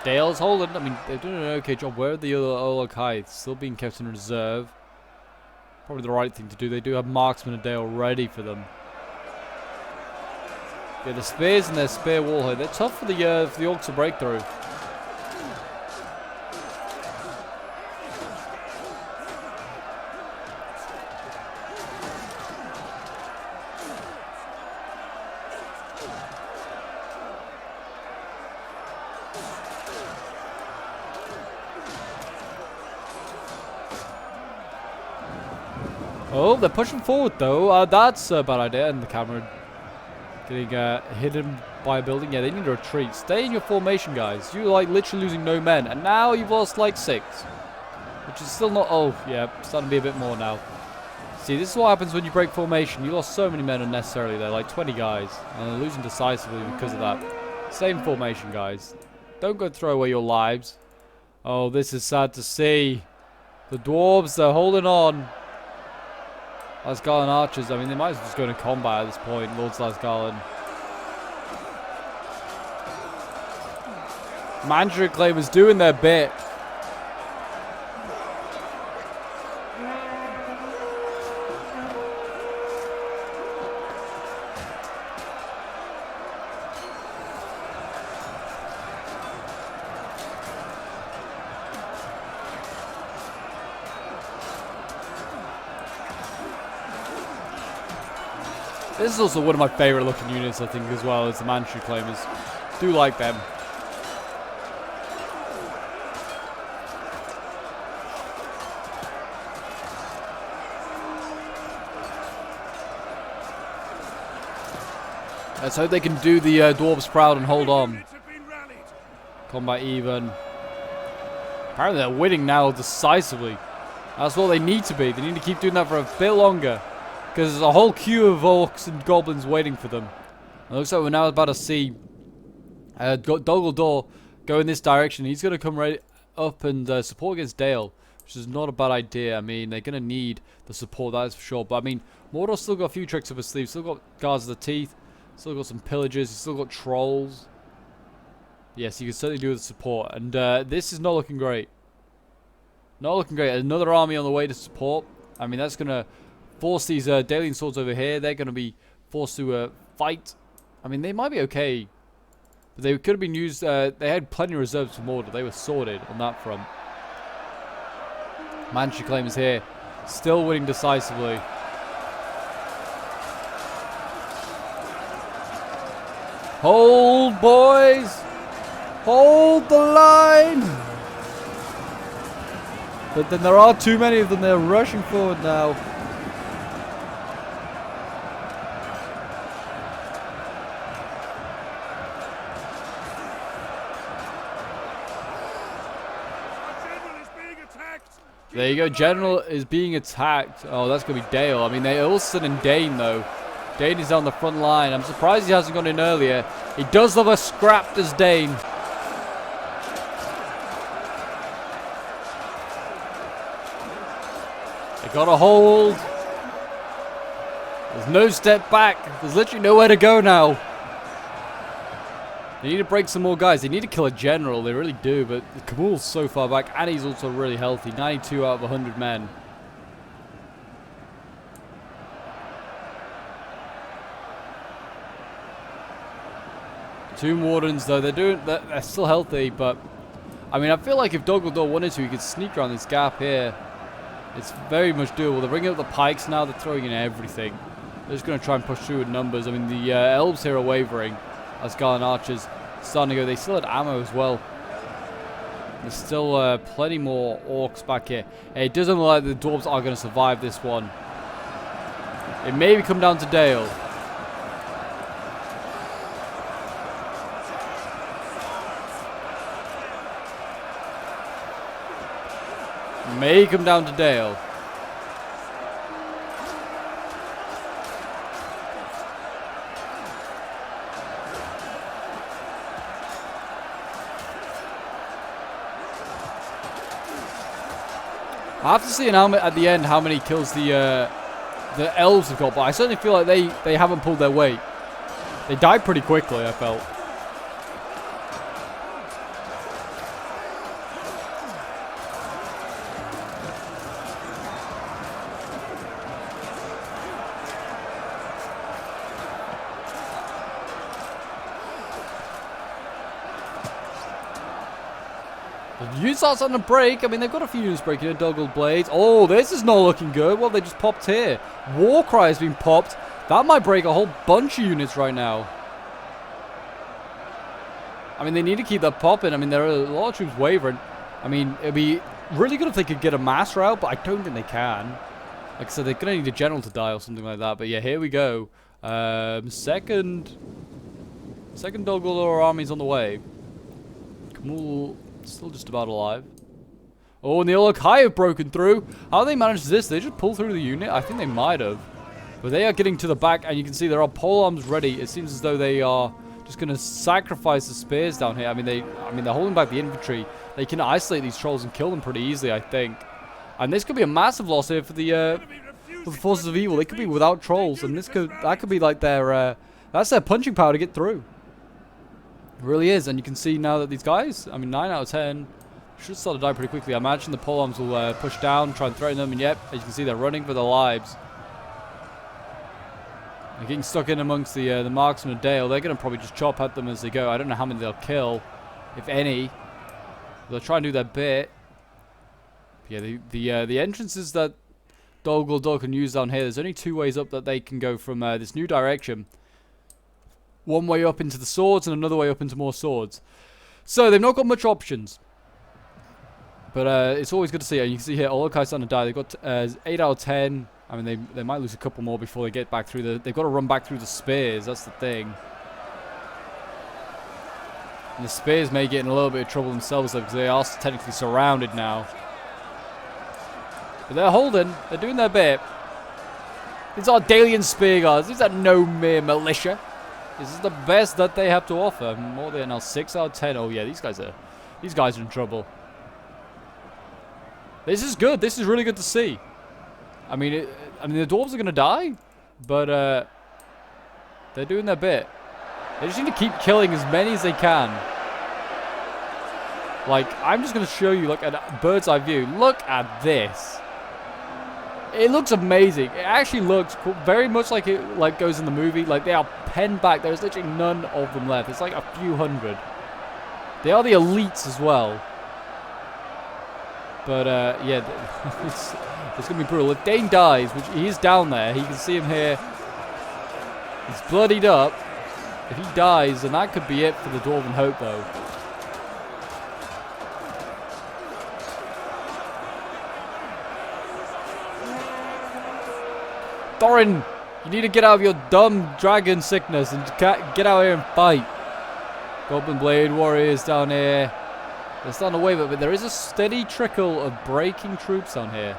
S1: Dale's holding. I mean, they're doing an okay job. Where are the other Olog Heights? Still being kept in reserve. Probably the right thing to do. They do have marksmen and Dale ready for them. Yeah, the spears and their spear wall here. They're tough for the orcs to break through. Oh, they're pushing forward though. That's a bad idea. And the camera getting hidden by a building. Yeah, they need to retreat. Stay in your formation, guys. You're like literally losing no men. And now you've lost like 6. Which is still not... Oh, yeah. Starting to be a bit more now. See, this is what happens when you break formation. You lost so many men unnecessarily there. Like 20 guys. And they're losing decisively because of that. Same formation, guys. Don't go throw away your lives. Oh, this is sad to see. The dwarves, they're holding on. Lasgarlan archers, I mean, they might as well just go into combat at this point, Lords Lasgarlan. Mandrick Claimers doing their bit. This is also one of my favourite looking units, I think, as well, as the Manchu Claimers. Do like them. Let's hope they can do the Dwarves proud and hold on. Combat even. Apparently they're winning now decisively. That's what they need to be. They need to keep doing that for a bit longer. Because there's a whole queue of orcs and goblins waiting for them. It looks like we're now about to see Dumbledore go in this direction. He's going to come right up and support against Dale. Which is not a bad idea. I mean, they're going to need the support, that is for sure. But I mean, Mordor's still got a few tricks up his sleeve. Still got Guards of the Teeth. Still got some pillagers. He's still got trolls. Yes, you can certainly do with support. And this is not looking great. Not looking great. Another army on the way to support. I mean, that's going to force these Dalian swords over here. They're going to be forced to fight. I mean, they might be okay. But they could have been used. They had plenty of reserves for Mordor. They were sorted on that front. Manchu Claimers here. Still winning decisively. Hold, boys! Hold the line! But then there are too many of them. They're rushing forward now. There you go. General is being attacked. Oh, that's going to be Dale. I mean, they also send in Dane, though. Dane is on the front line. I'm surprised he hasn't gone in earlier. He does love a scrapped as Dane. They got a hold. There's no step back. There's literally nowhere to go now. They need to break some more guys. They need to kill a general. They really do. But Kamul's so far back. And he's also really healthy. 92 out of 100 men. Tomb Wardens, though, they're still healthy, but I mean, I feel like if Dumbledore wanted to, he could sneak around this gap here. It's very much doable. They're bringing up the pikes now. They're throwing in everything. They're just going to try and push through with numbers. I mean, the elves here are wavering. As Garland archers starting to go. They still had ammo as well. There's still plenty more orcs back here. It doesn't look like the dwarves are going to survive this one. It may come down to Dale. May come down to Dale. I have to see at the end how many kills the elves have got, but I certainly feel like they haven't pulled their weight. They died pretty quickly, I felt. Units are starting to break. I mean, they've got a few units breaking in. Duggle Blades. Oh, this is not looking good. Well, they just popped here. Warcry has been popped. That might break a whole bunch of units right now. I mean, they need to keep that popping. I mean, there are a lot of troops wavering. I mean, it'd be really good if they could get a master out, but I don't think they can. Like I said, they're going to need a general to die or something like that. But yeah, here we go. Second Duggle army's on the way. Kamul still just about alive. Oh, and the Olokai have broken through. How they managed this? They just pull through the unit? I think they might have. But they are getting to the back, and you can see there are pole arms ready. It seems as though they are just going to sacrifice the spears down here. I mean, they're holding back the infantry. They can isolate these trolls and kill them pretty easily, I think. And this could be a massive loss here for the forces of evil. They could be without trolls, and that could be like their that's their punching power to get through. It really is, and you can see now that these guys, I mean, 9 out of 10 should start to die pretty quickly. I imagine the pole arms will push down, try and threaten them, and yep, as you can see, they're running for their lives. They're getting stuck in amongst the marksmen of Dale. They're going to probably just chop at them as they go. I don't know how many they'll kill, if any. They'll try and do their bit. Yeah, the entrances that Dog can use down here. There's only 2 ways up that they can go from this new direction. One way up into the swords and another way up into more swords. So they've not got much options. But it's always good to see. And you can see here, all the guys starting to die. They've got 8 out of 10. I mean, they might lose a couple more before they get back through the... They've got to run back through the spears. That's the thing. And the spears may get in a little bit of trouble themselves, though, because they are technically surrounded now. But they're holding. They're doing their bit. These are Dalian spear guards. These are no mere militia. This is the best that they have to offer. More than now 6 out of 10. Oh yeah, these guys are in trouble. This is good. This is really good to see. I mean, the dwarves are gonna die, but they're doing their bit. They just need to keep killing as many as they can. Like, I'm just gonna show you like a bird's eye view. Look at this. It looks amazing. It actually looks very much like it goes in the movie. Like, they are penned back. There's literally none of them left. It's like a few hundred. They are the elites as well. But yeah, it's gonna be brutal. If Dane dies, which he is down there, you can see him here. He's bloodied up. If he dies, then that could be it for the Dwarven Hope, though. Thorin, you need to get out of your dumb dragon sickness and get out here and fight. Goblin Blade Warriors down here. They're starting to wave it, but there is a steady trickle of breaking troops down here.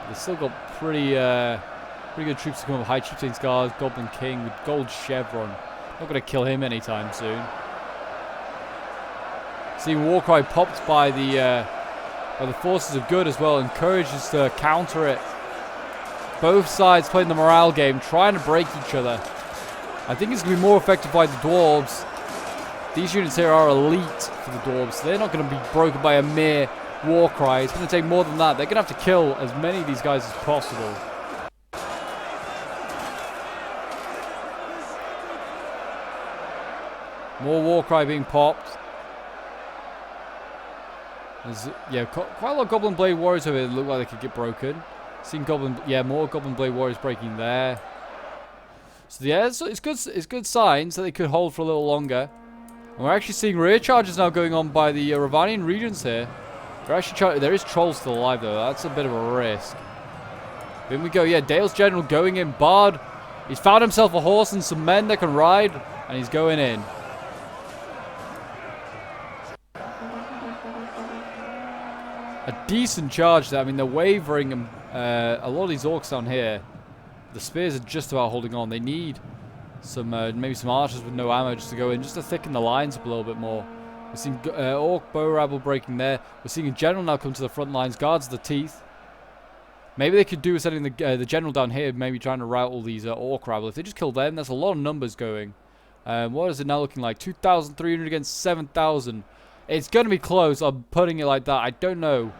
S1: They've still got pretty good troops to come up. High Chieftain's Guards, Goblin King with gold chevron. Not going to kill him anytime soon. Seeing Warcry popped by the forces of good as well. Encourages to counter it. Both sides playing the morale game, trying to break each other. I think it's going to be more effective by the dwarves. These units here are elite for the dwarves. So they're not going to be broken by a mere war cry. It's going to take more than that. They're going to have to kill as many of these guys as possible. More war cry being popped. There's, yeah, quite a lot of Goblin Blade Warriors over here that look like they could get broken. Seeing more Goblin Blade Warriors breaking there. So yeah, it's good signs that they could hold for a little longer. And we're actually seeing rear charges now going on by the Ravanian regions here. There is trolls still alive though. That's a bit of a risk. In we go. Yeah, Dale's general going in. Bard, he's found himself a horse and some men that can ride, and he's going in. A decent charge there. I mean, they're wavering. A lot of these orcs down here, the spears are just about holding on. They need some maybe some archers with no ammo just to go in, just to thicken the lines up a little bit more. We're seeing orc bow rabble breaking there. We're seeing a general now come to the front lines, guards the teeth. Maybe they could do with sending the general down here, maybe trying to rout all these orc rabble. If they just kill them, that's a lot of numbers going. What is it now looking like? 2,300 against 7,000. It's going to be close. I'm putting it like that. I don't know.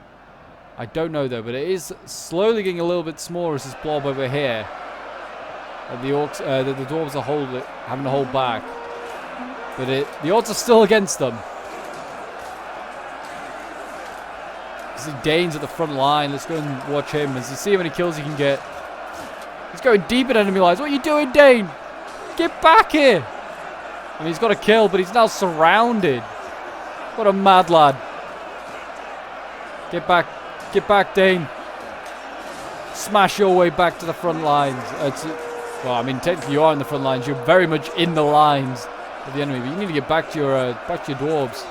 S1: I don't know though, but it is slowly getting a little bit smaller as this blob over here. And the orcs, the dwarves are having to hold back. But the odds are still against them. You see Dane's at the front line. Let's go and watch him. As you see how many kills he can get. He's going deep in enemy lines. What are you doing, Dane? Get back here! I mean, he's got a kill, but he's now surrounded. What a mad lad. Get back. Get back, Dane. Smash your way back to the front lines. Well, I mean, technically you are in the front lines. You're very much in the lines of the enemy, but you need to get back to your dwarves.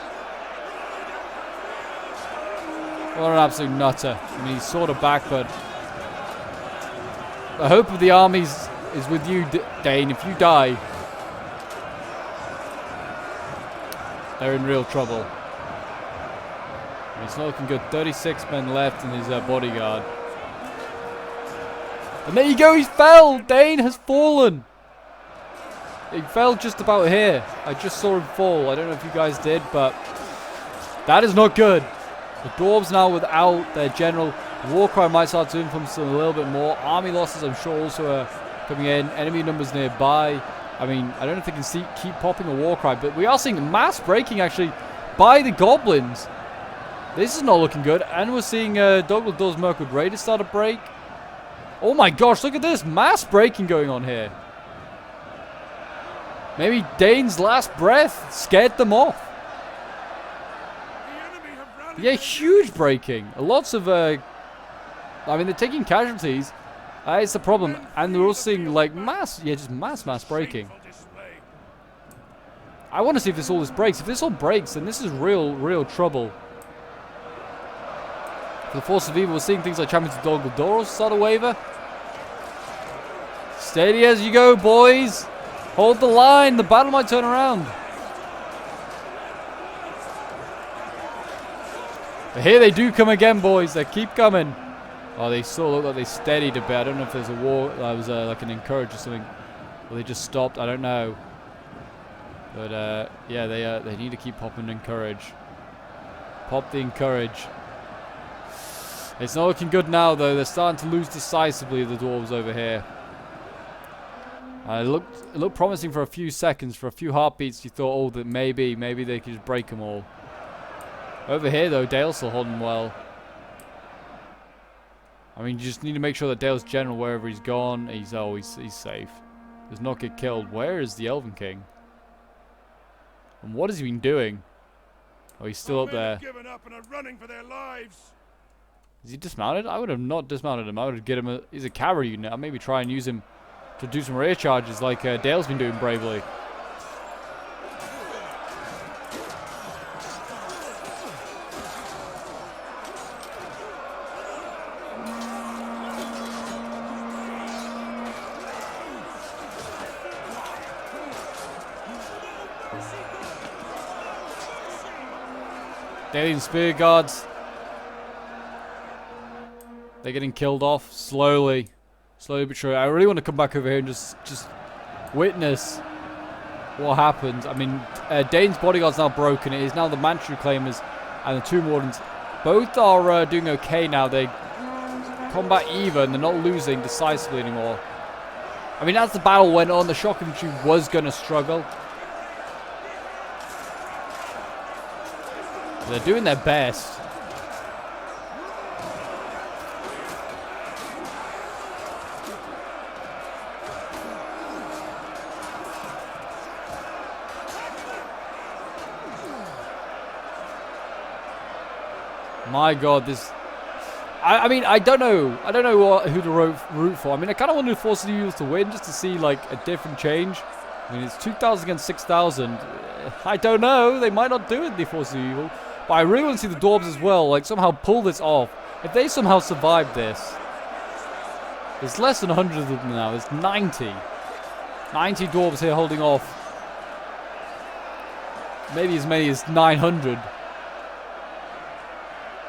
S1: What an absolute nutter. I mean, he's sort of back, but the hope of the armies is with you, Dane. If you die, they're in real trouble. It's not looking good. 36 men left in his bodyguard. And there you go, he's fell! Dane has fallen! He fell just about here. I just saw him fall. I don't know if you guys did, but that is not good. The dwarves now without their general. Warcry might start to influence them a little bit more. Army losses, I'm sure, also are coming in. Enemy numbers nearby. I mean, I don't know if they can keep popping a Warcry, but we are seeing mass breaking, actually, by the goblins. This is not looking good. And we're seeing Douglas Doors Mirkwood Raiders start to break. Oh my gosh, look at this. Mass breaking going on here. Maybe Dane's last breath scared them off. Yeah, huge breaking. Lots of, I mean, they're taking casualties. It's the problem. And they're also seeing, like, mass, yeah, just mass breaking. I want to see if this all breaks. If this all breaks, then this is real trouble. For the Force of Evil, we're seeing things like Champions of Dol start to waver. Steady as you go, boys. Hold the line. The battle might turn around. But here they do come again, boys. They keep coming. Oh, they sort of look like they steadied a bit. I don't know if there's a war. That was like an encourage or something. Or they just stopped. I don't know. But yeah, they need to keep popping encourage. Pop the encourage. It's not looking good now, though. They're starting to lose decisively, the dwarves over here. It looked promising for a few seconds, for a few heartbeats. You thought, oh, that maybe they could just break them all. Over here, though, Dale's still holding well. I mean, you just need to make sure that Dale's general, wherever he's gone, he's safe. Does not get killed. Where is the Elven King? And what has he been doing? Oh, he's still up there.
S2: Given up and are running for their lives.
S1: Is he dismounted? I would have not dismounted him. I would have get him he's a cavalry unit. I'd maybe try and use him to do some rear charges like Dale's been doing bravely. Dalian spear guards. They're getting killed off slowly. Slowly but surely. I really want to come back over here and just witness what happens. I mean, Dane's bodyguard's now broken. It is now the Manchu Claimers and the Tomb Wardens. Both are doing okay now. They combat even. They're not losing decisively anymore. I mean, as the battle went on, the shock infantry was going to struggle. They're doing their best. My God, this... I mean, I don't know who to root for. I mean, I kind of wanted to force the Eagles to win just to see, like, a different change. I mean, it's 2,000 against 6,000. I don't know. They might not do it, the Force of Evil. But I really want to see the Dwarves as well, like, somehow pull this off. If they somehow survive this... There's less than 100 of them now. There's 90. 90 Dwarves here holding off. Maybe as many as 900.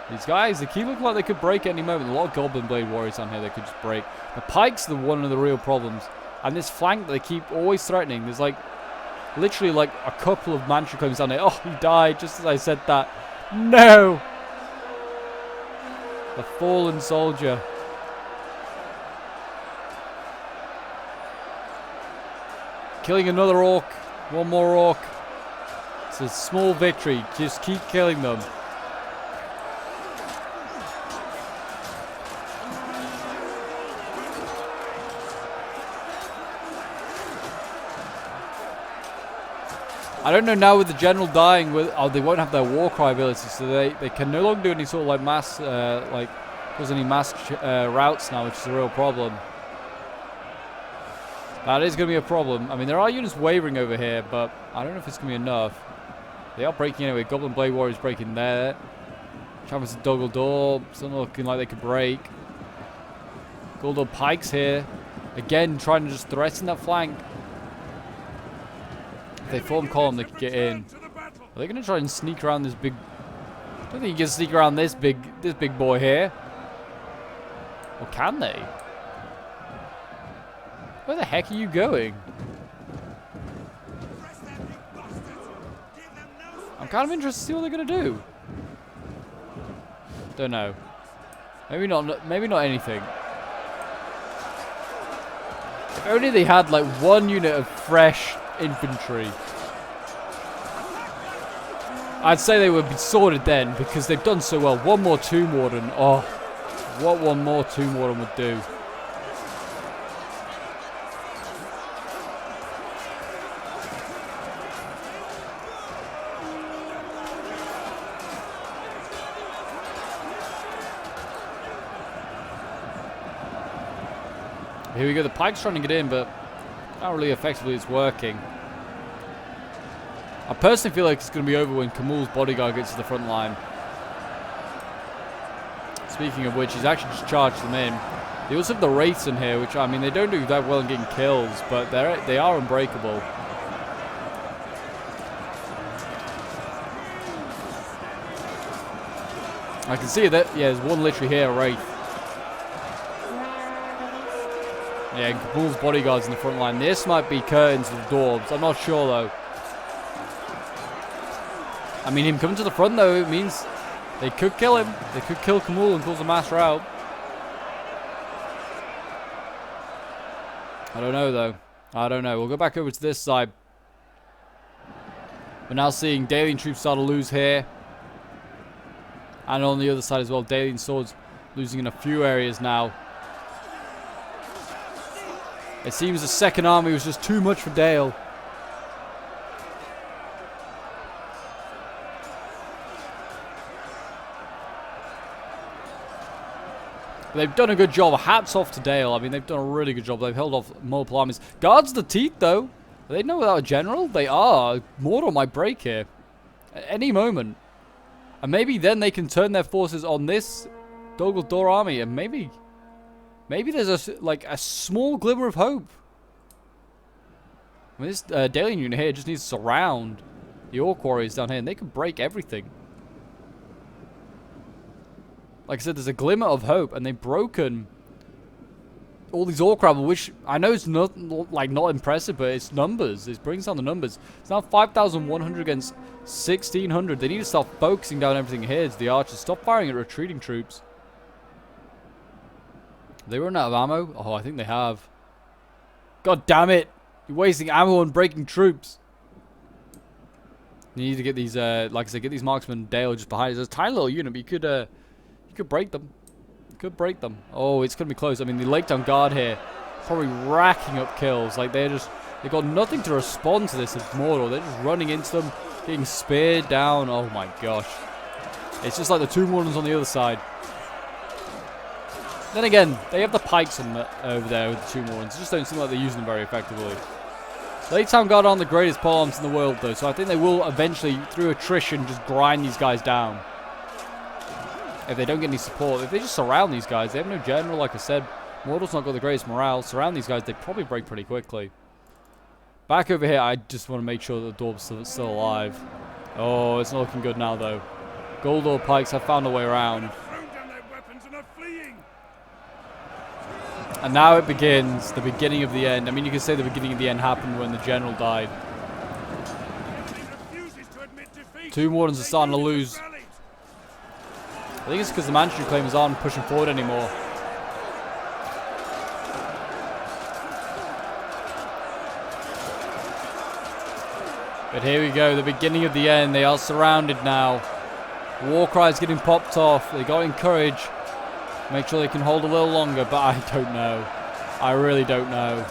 S1: These guys, they keep looking like they could break at any moment. A lot of Goblin Blade Warriors on here that could just break. The Pikes are one of the real problems. And this flank that they keep always threatening. There's like, literally like a couple of Manchu Claimers down there. Oh, he died just as I said that. No! The fallen soldier. Killing another orc. One more orc. It's a small victory. Just keep killing them. I don't know now with the general dying, they won't have their war cry ability, so they can no longer do any sort of like mass, cause any mass routes now, which is a real problem. That is going to be a problem. I mean, there are units wavering over here, but I don't know if it's going to be enough. They are breaking anyway. Goblin Blade Warriors breaking there. Champions of Dol, still looking like they could break. Goldor Pikes here. Again, trying to just threaten that flank. If they form column, they could get in. Are they going to try and sneak around this big... I don't think you can sneak around this big boy here. Or can they? Where the heck are you going? I'm kind of interested to see what they're going to do. Don't know. Maybe not anything. If only they had like one unit of fresh infantry. I'd say they would be sorted then, because they've done so well. One more Tomb Warden. Oh, what one more Tomb Warden would do. Here we go. The pike's trying to get in, but not really effectively it's working. I personally feel like it's going to be over when Camul's bodyguard gets to the front line. Speaking of which, he's actually just charged them in. They also have the Wraiths in here, which, I mean, they don't do that well in getting kills, but they are unbreakable. I can see that, yeah, there's one literally here, Wraith. Yeah, and Kabul's bodyguards in the front line. This might be curtains to the dwarves. I'm not sure, though. I mean, him coming to the front, though, it means they could kill him. They could kill Kamul and cause a mass rout. I don't know, though. I don't know. We'll go back over to this side. We're now seeing Dalian troops start to lose here. And on the other side as well, Dalian swords losing in a few areas now. It seems the second army was just too much for Dale. They've done a good job. Hats off to Dale. I mean, they've done a really good job. They've held off multiple armies. Guards the teeth, though. Are they not without a general? They are. Mordor might break here at any moment. And maybe then they can turn their forces on this Dol Guldur army. And maybe there's a small glimmer of hope. I mean, this Dalian unit here just needs to surround the Orc warriors down here. And they can break everything. Like I said, there's a glimmer of hope, and they've broken all these Orc rabble, which I know is not impressive, but it's numbers. It brings down the numbers. It's now 5,100 against 1,600. They need to start focusing down everything here to the archers. Stop firing at retreating troops. They run out of ammo? Oh, I think they have. God damn it! You're wasting ammo on breaking troops. You need to get these, like I said, get these marksmen Dale just behind us. There's a tiny little unit, but you could break them. You could break them. Oh, it's going to be close. I mean, the Lake Town Guard here probably racking up kills. Like, they've got nothing to respond to this as Mordor. They're just running into them, getting speared down. Oh my gosh. It's just like the Tomb Wardens on the other side. Then again, they have the pikes over there with the Tomb Wardens. It just don't seem like they're using them very effectively. Lake Town Guard aren't the greatest polearms in the world, though, so I think they will eventually, through attrition, just grind these guys down. If they don't get any support, if they just surround these guys, they have no general, like I said. Mordor's not got the greatest morale. Surround these guys, they probably break pretty quickly. Back over here, I just want to make sure that the dwarves are still alive. Oh, it's not looking good now, though. Guldur pikes have found a way around. And now it begins, the beginning of the end. I mean, you can say the beginning of the end happened when the general died. Tomb Wardens are starting to lose. I think it's because the Manchu claimers aren't pushing forward anymore. But here we go, the beginning of the end. They are surrounded now. War cries getting popped off. They got encouraged. Make sure they can hold a little longer, but I don't know. I really don't know.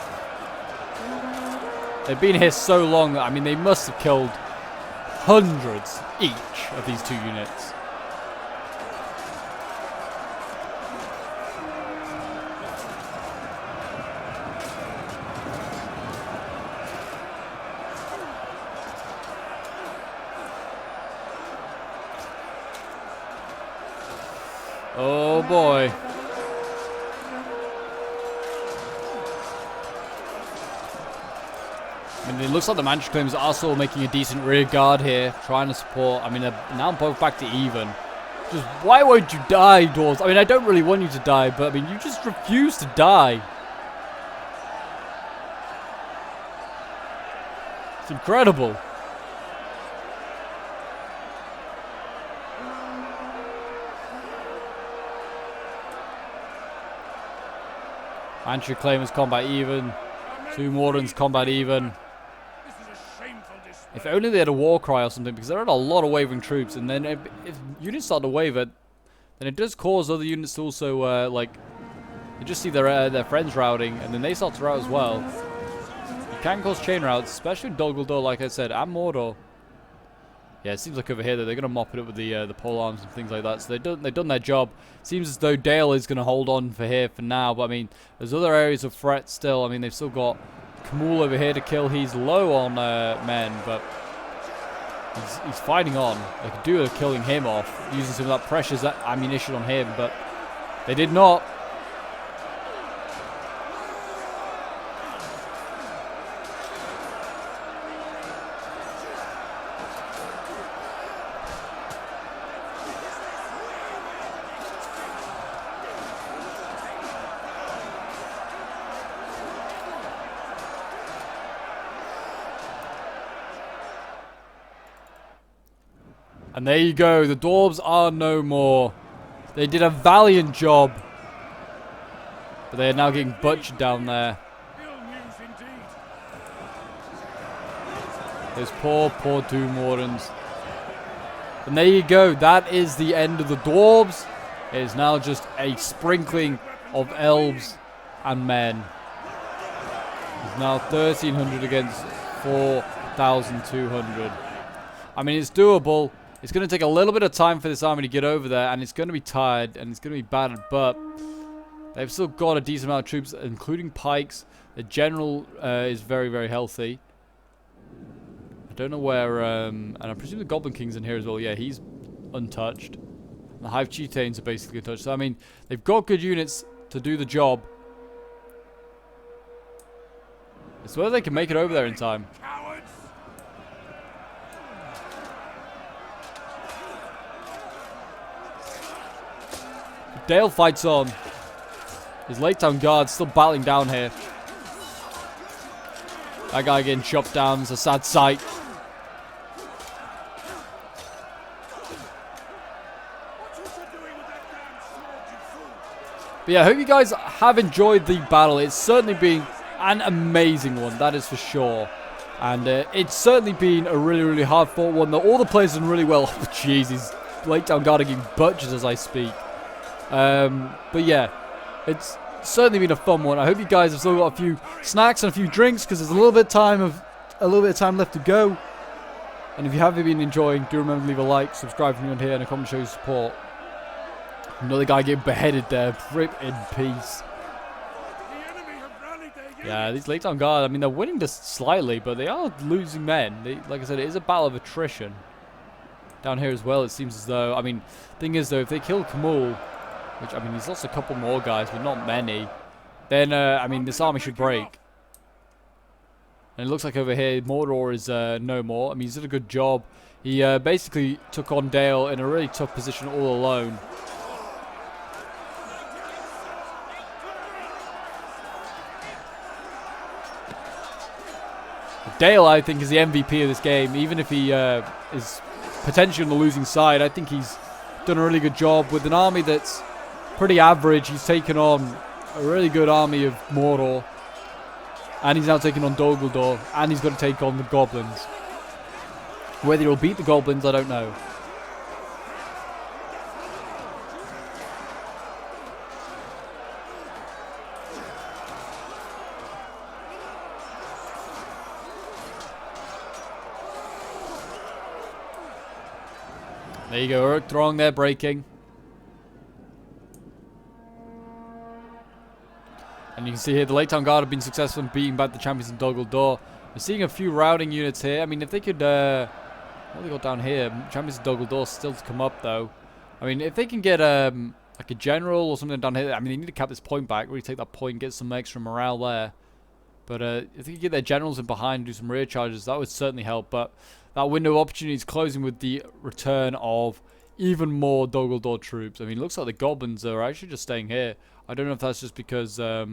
S1: They've been here so long that, I mean, they must have killed hundreds each of these two units. Oh boy. I mean, it looks like the Manchu claims are also making a decent rear guard here, trying to support. I mean, they're now both back to even. Just, why won't you die, dwarves? I mean, I don't really want you to die, but I mean, you just refuse to die. It's incredible. Manchu claimers combat even. Tomb Wardens combat even. If only they had a war cry or something, because there are a lot of wavering troops, and then if units start to waver, then it does cause other units to also, you just see their friends routing, and then they start to rout as well. It can cause chain routes, especially in Dol Guldur, like I said, and Mordor. Yeah, it seems like over here that they're going to mop it up with the pole arms and things like that. So they've done their job. Seems as though Dale is going to hold on for here for now. But I mean, there's other areas of threat still. I mean, they've still got Kamul over here to kill. He's low on men, but he's fighting on. They could do with killing him off, using some of that precious ammunition on him, but they did not. And there you go, the dwarves are no more. They did a valiant job. But they are now getting butchered down there. Those poor Doom Wardens. And there you go, that is the end of the dwarves. It is now just a sprinkling of elves and men. It's now 1,300 against 4,200. I mean, it's doable. It's going to take a little bit of time for this army to get over there, and it's going to be tired, and it's going to be battered, but they've still got a decent amount of troops, including pikes. The general is very, very healthy. I don't know where, and I presume the Goblin King's in here as well. Yeah, he's untouched. The Hive Chieftains are basically untouched. So, I mean, they've got good units to do the job. It's whether they can make it over there in time. Dale fights on. His Lake Town Guard's still battling down here. That guy getting chopped down is a sad sight. But yeah, I hope you guys have enjoyed the battle. It's certainly been an amazing one, that is for sure. And it's certainly been a really, really hard fought one. All the players have done really well. Oh, jeez, his Lake Town Guard are getting butchered as I speak. But yeah, it's certainly been a fun one. I hope you guys have still got a few snacks and a few drinks, because there's a little bit of time left to go. And if you haven't been enjoying, do remember to leave a like, subscribe if you're new here, and a comment to show your support. Another guy getting beheaded there. Rip in peace. Yeah, these Lake Town Guard, I mean, they're winning just slightly, but they are losing men. Like I said, it is a battle of attrition. Down here as well, it seems as though, I mean, thing is though, if they kill Kamul, which, I mean, he's lost a couple more guys, but not many, then, I mean, this army should break. And it looks like over here, Mordor is no more. I mean, he's done a good job. He basically took on Dale in a really tough position all alone. Dale, I think, is the MVP of this game. Even if he is potentially on the losing side, I think he's done a really good job with an army that's pretty average. He's taken on a really good army of Mordor, and he's now taking on Dol Guldur, and he's got to take on the goblins. Whether he'll beat the goblins, I don't know. There you go, Uruk Throng there breaking. And you can see here the Lake Town Guard have been successful in beating back the champions in Dol Guldur. We're seeing a few routing units here. I mean, if they could, what have they got down here? Champions in Dol Guldur still to come up though. I mean, if they can get like a general or something down here, I mean, they need to cap this point back, really take that point, get some extra morale there. But if they could get their generals in behind and do some rear charges, that would certainly help. But that window of opportunity is closing with the return of even more Dol Guldur troops. I mean, it looks like the goblins are actually just staying here. I don't know if that's just because, I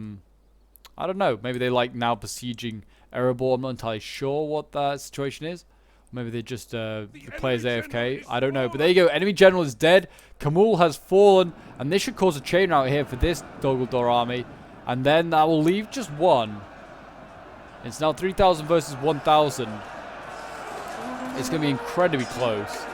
S1: don't know. Maybe they like now besieging Erebor. I'm not entirely sure what that situation is. Maybe they just, the players AFK. I don't know. But there you go. Enemy general is dead. Kamul has fallen. And this should cause a chain rout here for this Dol Guldur army. And then that will leave just one. It's now 3,000 versus 1,000. It's going to be incredibly close.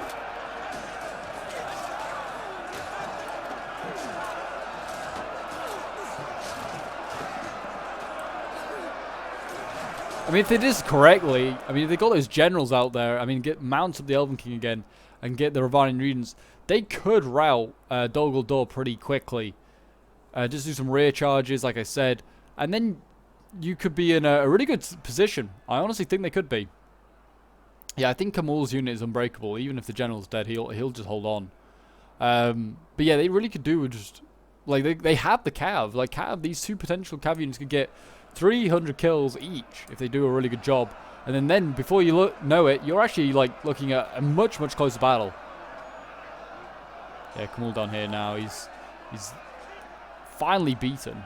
S1: I mean, if they did this correctly, I mean, if they got those generals out there, I mean, mount up the Elven King again and get the Rivanian Regents, they could rout Dol Guldur pretty quickly. Just do some rear charges, like I said, and then you could be in a really good position. I honestly think they could be. Yeah, I think Kamul's unit is unbreakable. Even if the general's dead, he'll just hold on. But yeah, they really could do with just like they have the cav. Like these two potential cav units could get 300 kills each if they do a really good job. And then before you know it, you're actually like looking at a much closer battle. Yeah, Kamul down here now. He's finally beaten.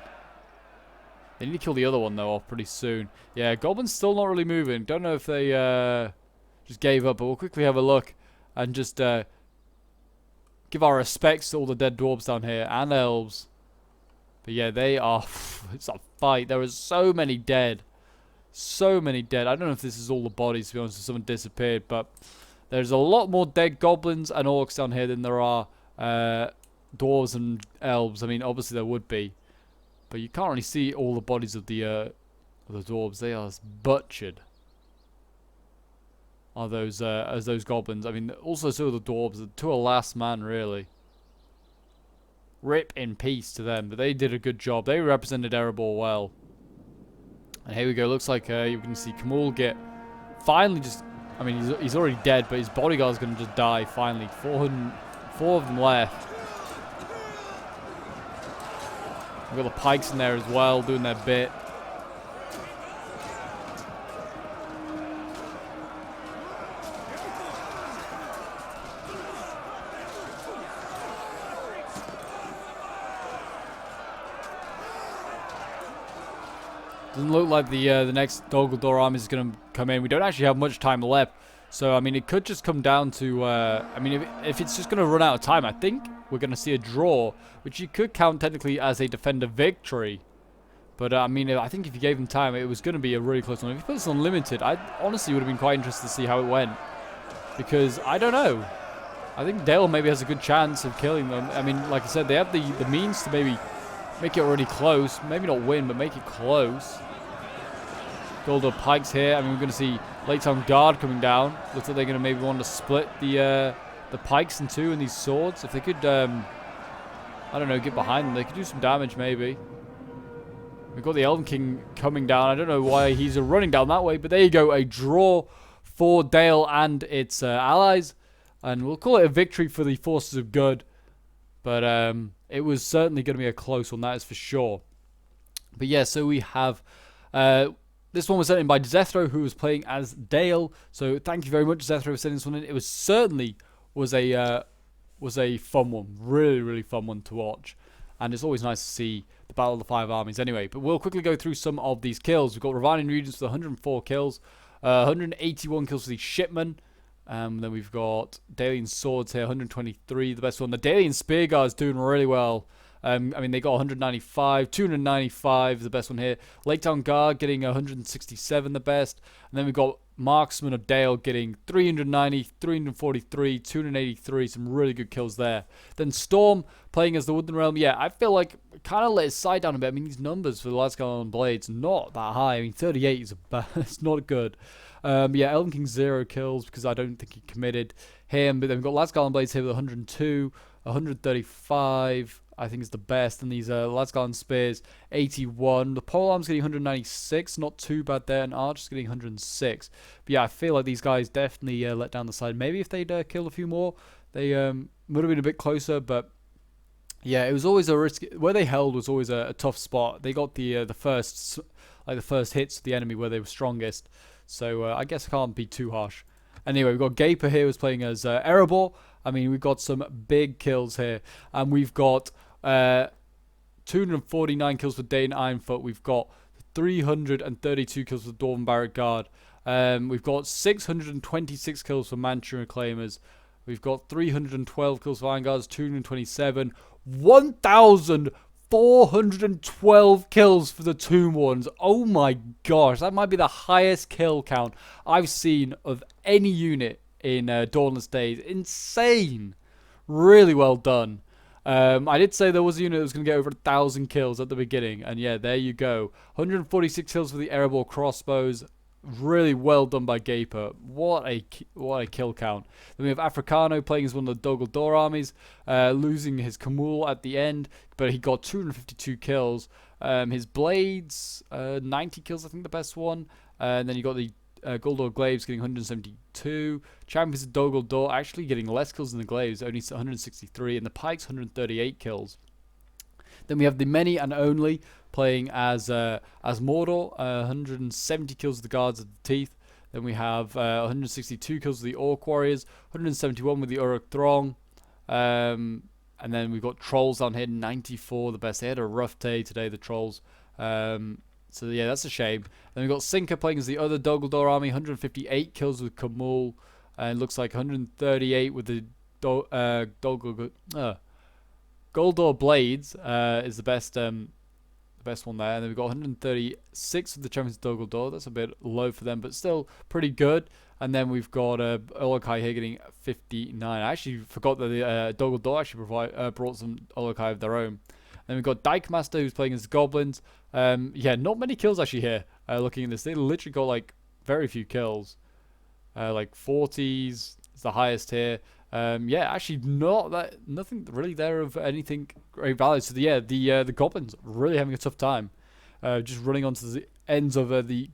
S1: They need to kill the other one though off pretty soon. Yeah, Goblin's still not really moving. Don't know if they just gave up, but we'll quickly have a look and just give our respects to all the dead dwarves down here and elves. But yeah, they are. It's a fight. There are so many dead. So many dead. I don't know if this is all the bodies, to be honest, if someone disappeared, but there's a lot more dead goblins and orcs down here than there are dwarves and elves. I mean, obviously there would be, but you can't really see all the bodies of the dwarves. They are butchered. Are those as those goblins? I mean, also so are the dwarves. To a last man, really. Rip in peace to them, but they did a good job. They represented Erebor well. And here we go. Looks like you can see Kamul get finally just. I mean, he's already dead, but his bodyguard's going to just die finally. 4 of them left. We've got the pikes in there as well, doing their bit. Doesn't look like the next Dol Guldur army is going to come in. We don't actually have much time left. So, I mean, it could just come down to... I mean, if it's just going to run out of time, I think we're going to see a draw, which you could count technically as a defender victory. But, I mean, I think if you gave them time, it was going to be a really close one. If you put this on limited, I honestly would have been quite interested to see how it went. Because, I don't know. I think Dale maybe has a good chance of killing them. I mean, like I said, they have the means to maybe make it really close. Maybe not win, but make it close. Golden pikes here. I mean, we're going to see Lake Town Guard coming down. Looks like they're going to maybe want to split the pikes in two and these swords. If they could, I don't know, get behind them, they could do some damage maybe. We've got the Elven King coming down. I don't know why he's running down that way, but there you go. A draw for Dale and its allies. And we'll call it a victory for the forces of good. But it was certainly going to be a close one, that is for sure. But yeah, so we have... this one was sent in by Zethro, who was playing as Dale. So thank you very much, Zethro, for sending this one in. It was certainly was a fun one, really fun one to watch, and it's always nice to see the Battle of the Five Armies. Anyway, but we'll quickly go through some of these kills. We've got Rivanian Regents with 104 kills, 181 kills for the Shipmen. Then we've got Dalian Swords here, 123, the best one. The Dalian Spearguard's doing really well. I mean, they got 195, 295, the best one here. Lake Town Guard getting 167, the best. And then we've got Marksman of Dale getting 390, 343, 283, some really good kills there. Then Storm playing as the Woodland Realm. Yeah, I feel like kind of let his side down a bit. I mean, these numbers for the Lascalon Blades not that high. I mean, 38 is it's not good. Yeah, Elven King 0 kills because I don't think he committed him. But then we've got Lascalon Blades here with 102, 135. I think is the best. And these Lascalon Spears, 81. The Polearm's getting 196. Not too bad there. And Archer's getting 106. But yeah, I feel like these guys definitely let down the side. Maybe if they'd killed a few more, they would have been a bit closer. But yeah, it was always a risk. Where they held was always a tough spot. They got the first hits of the enemy where they were strongest. So I guess I can't be too harsh. Anyway, we've got Gaper here who's playing as Erebor. I mean, we've got some big kills here. And we've got 249 kills for Dane Ironfoot. We've got 332 kills for Dwarven Barrack Guard. We've got 626 kills for Manchu Reclaimers. We've got 312 kills for Iron Guards, 227. 1,412 kills for the Tomb Wardens. Oh my gosh, that might be the highest kill count I've seen of any unit in Dawnless Days. Insane. Really well done. I did say there was a unit that was going to get over 1,000 kills at the beginning. And yeah, there you go. 146 kills for the Erebor crossbows. Really well done by Gaper. What a kill count. Then we have Africano playing as one of the Dogol Door armies, losing his Kamul at the end, but he got 252 kills. His Blades, 90 kills, I think the best one. And then you got the Goldor Glaives getting 172. Champions of Dogol Door actually getting less kills than the Glaives, only 163, and the Pikes 138 kills. Then we have the Many and Only playing as Mordor, 170 kills with the Guards of the Teeth. Then we have 162 kills with the Orc Warriors, 171 with the Uruk Throng. And then we've got Trolls down here, 94, the best. They had a rough day today, the Trolls. So yeah, that's a shame. Then we've got Sinker playing as the other Dogol Door army, 158 kills with Kamul. And it looks like 138 with the Goldor Blades is the best one there. And then we've got 136 with the Champions of Dogol Door. That's a bit low for them, but still pretty good. And then we've got Olokai here getting 59. I actually forgot that the Dogol Door actually brought some Olokai of their own. Then we've got Dyke Master who's playing as Goblins. Yeah, not many kills actually here. Looking at this, they literally got like very few kills. Like 40s is the highest here. Yeah, actually nothing really there of anything great value. So the Goblins really having a tough time. Just running onto the ends of the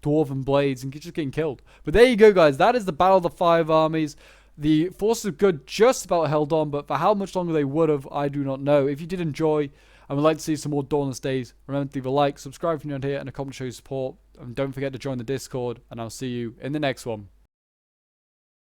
S1: Dwarven Blades and just getting killed. But there you go, guys. That is the Battle of the Five Armies. The forces of good just about held on, but for how much longer they would have, I do not know. If you did enjoy and would like to see some more Dawnless days, remember to leave a like, subscribe if you're not here, and a comment to show your support. And don't forget to join the Discord, and I'll see you in the next one.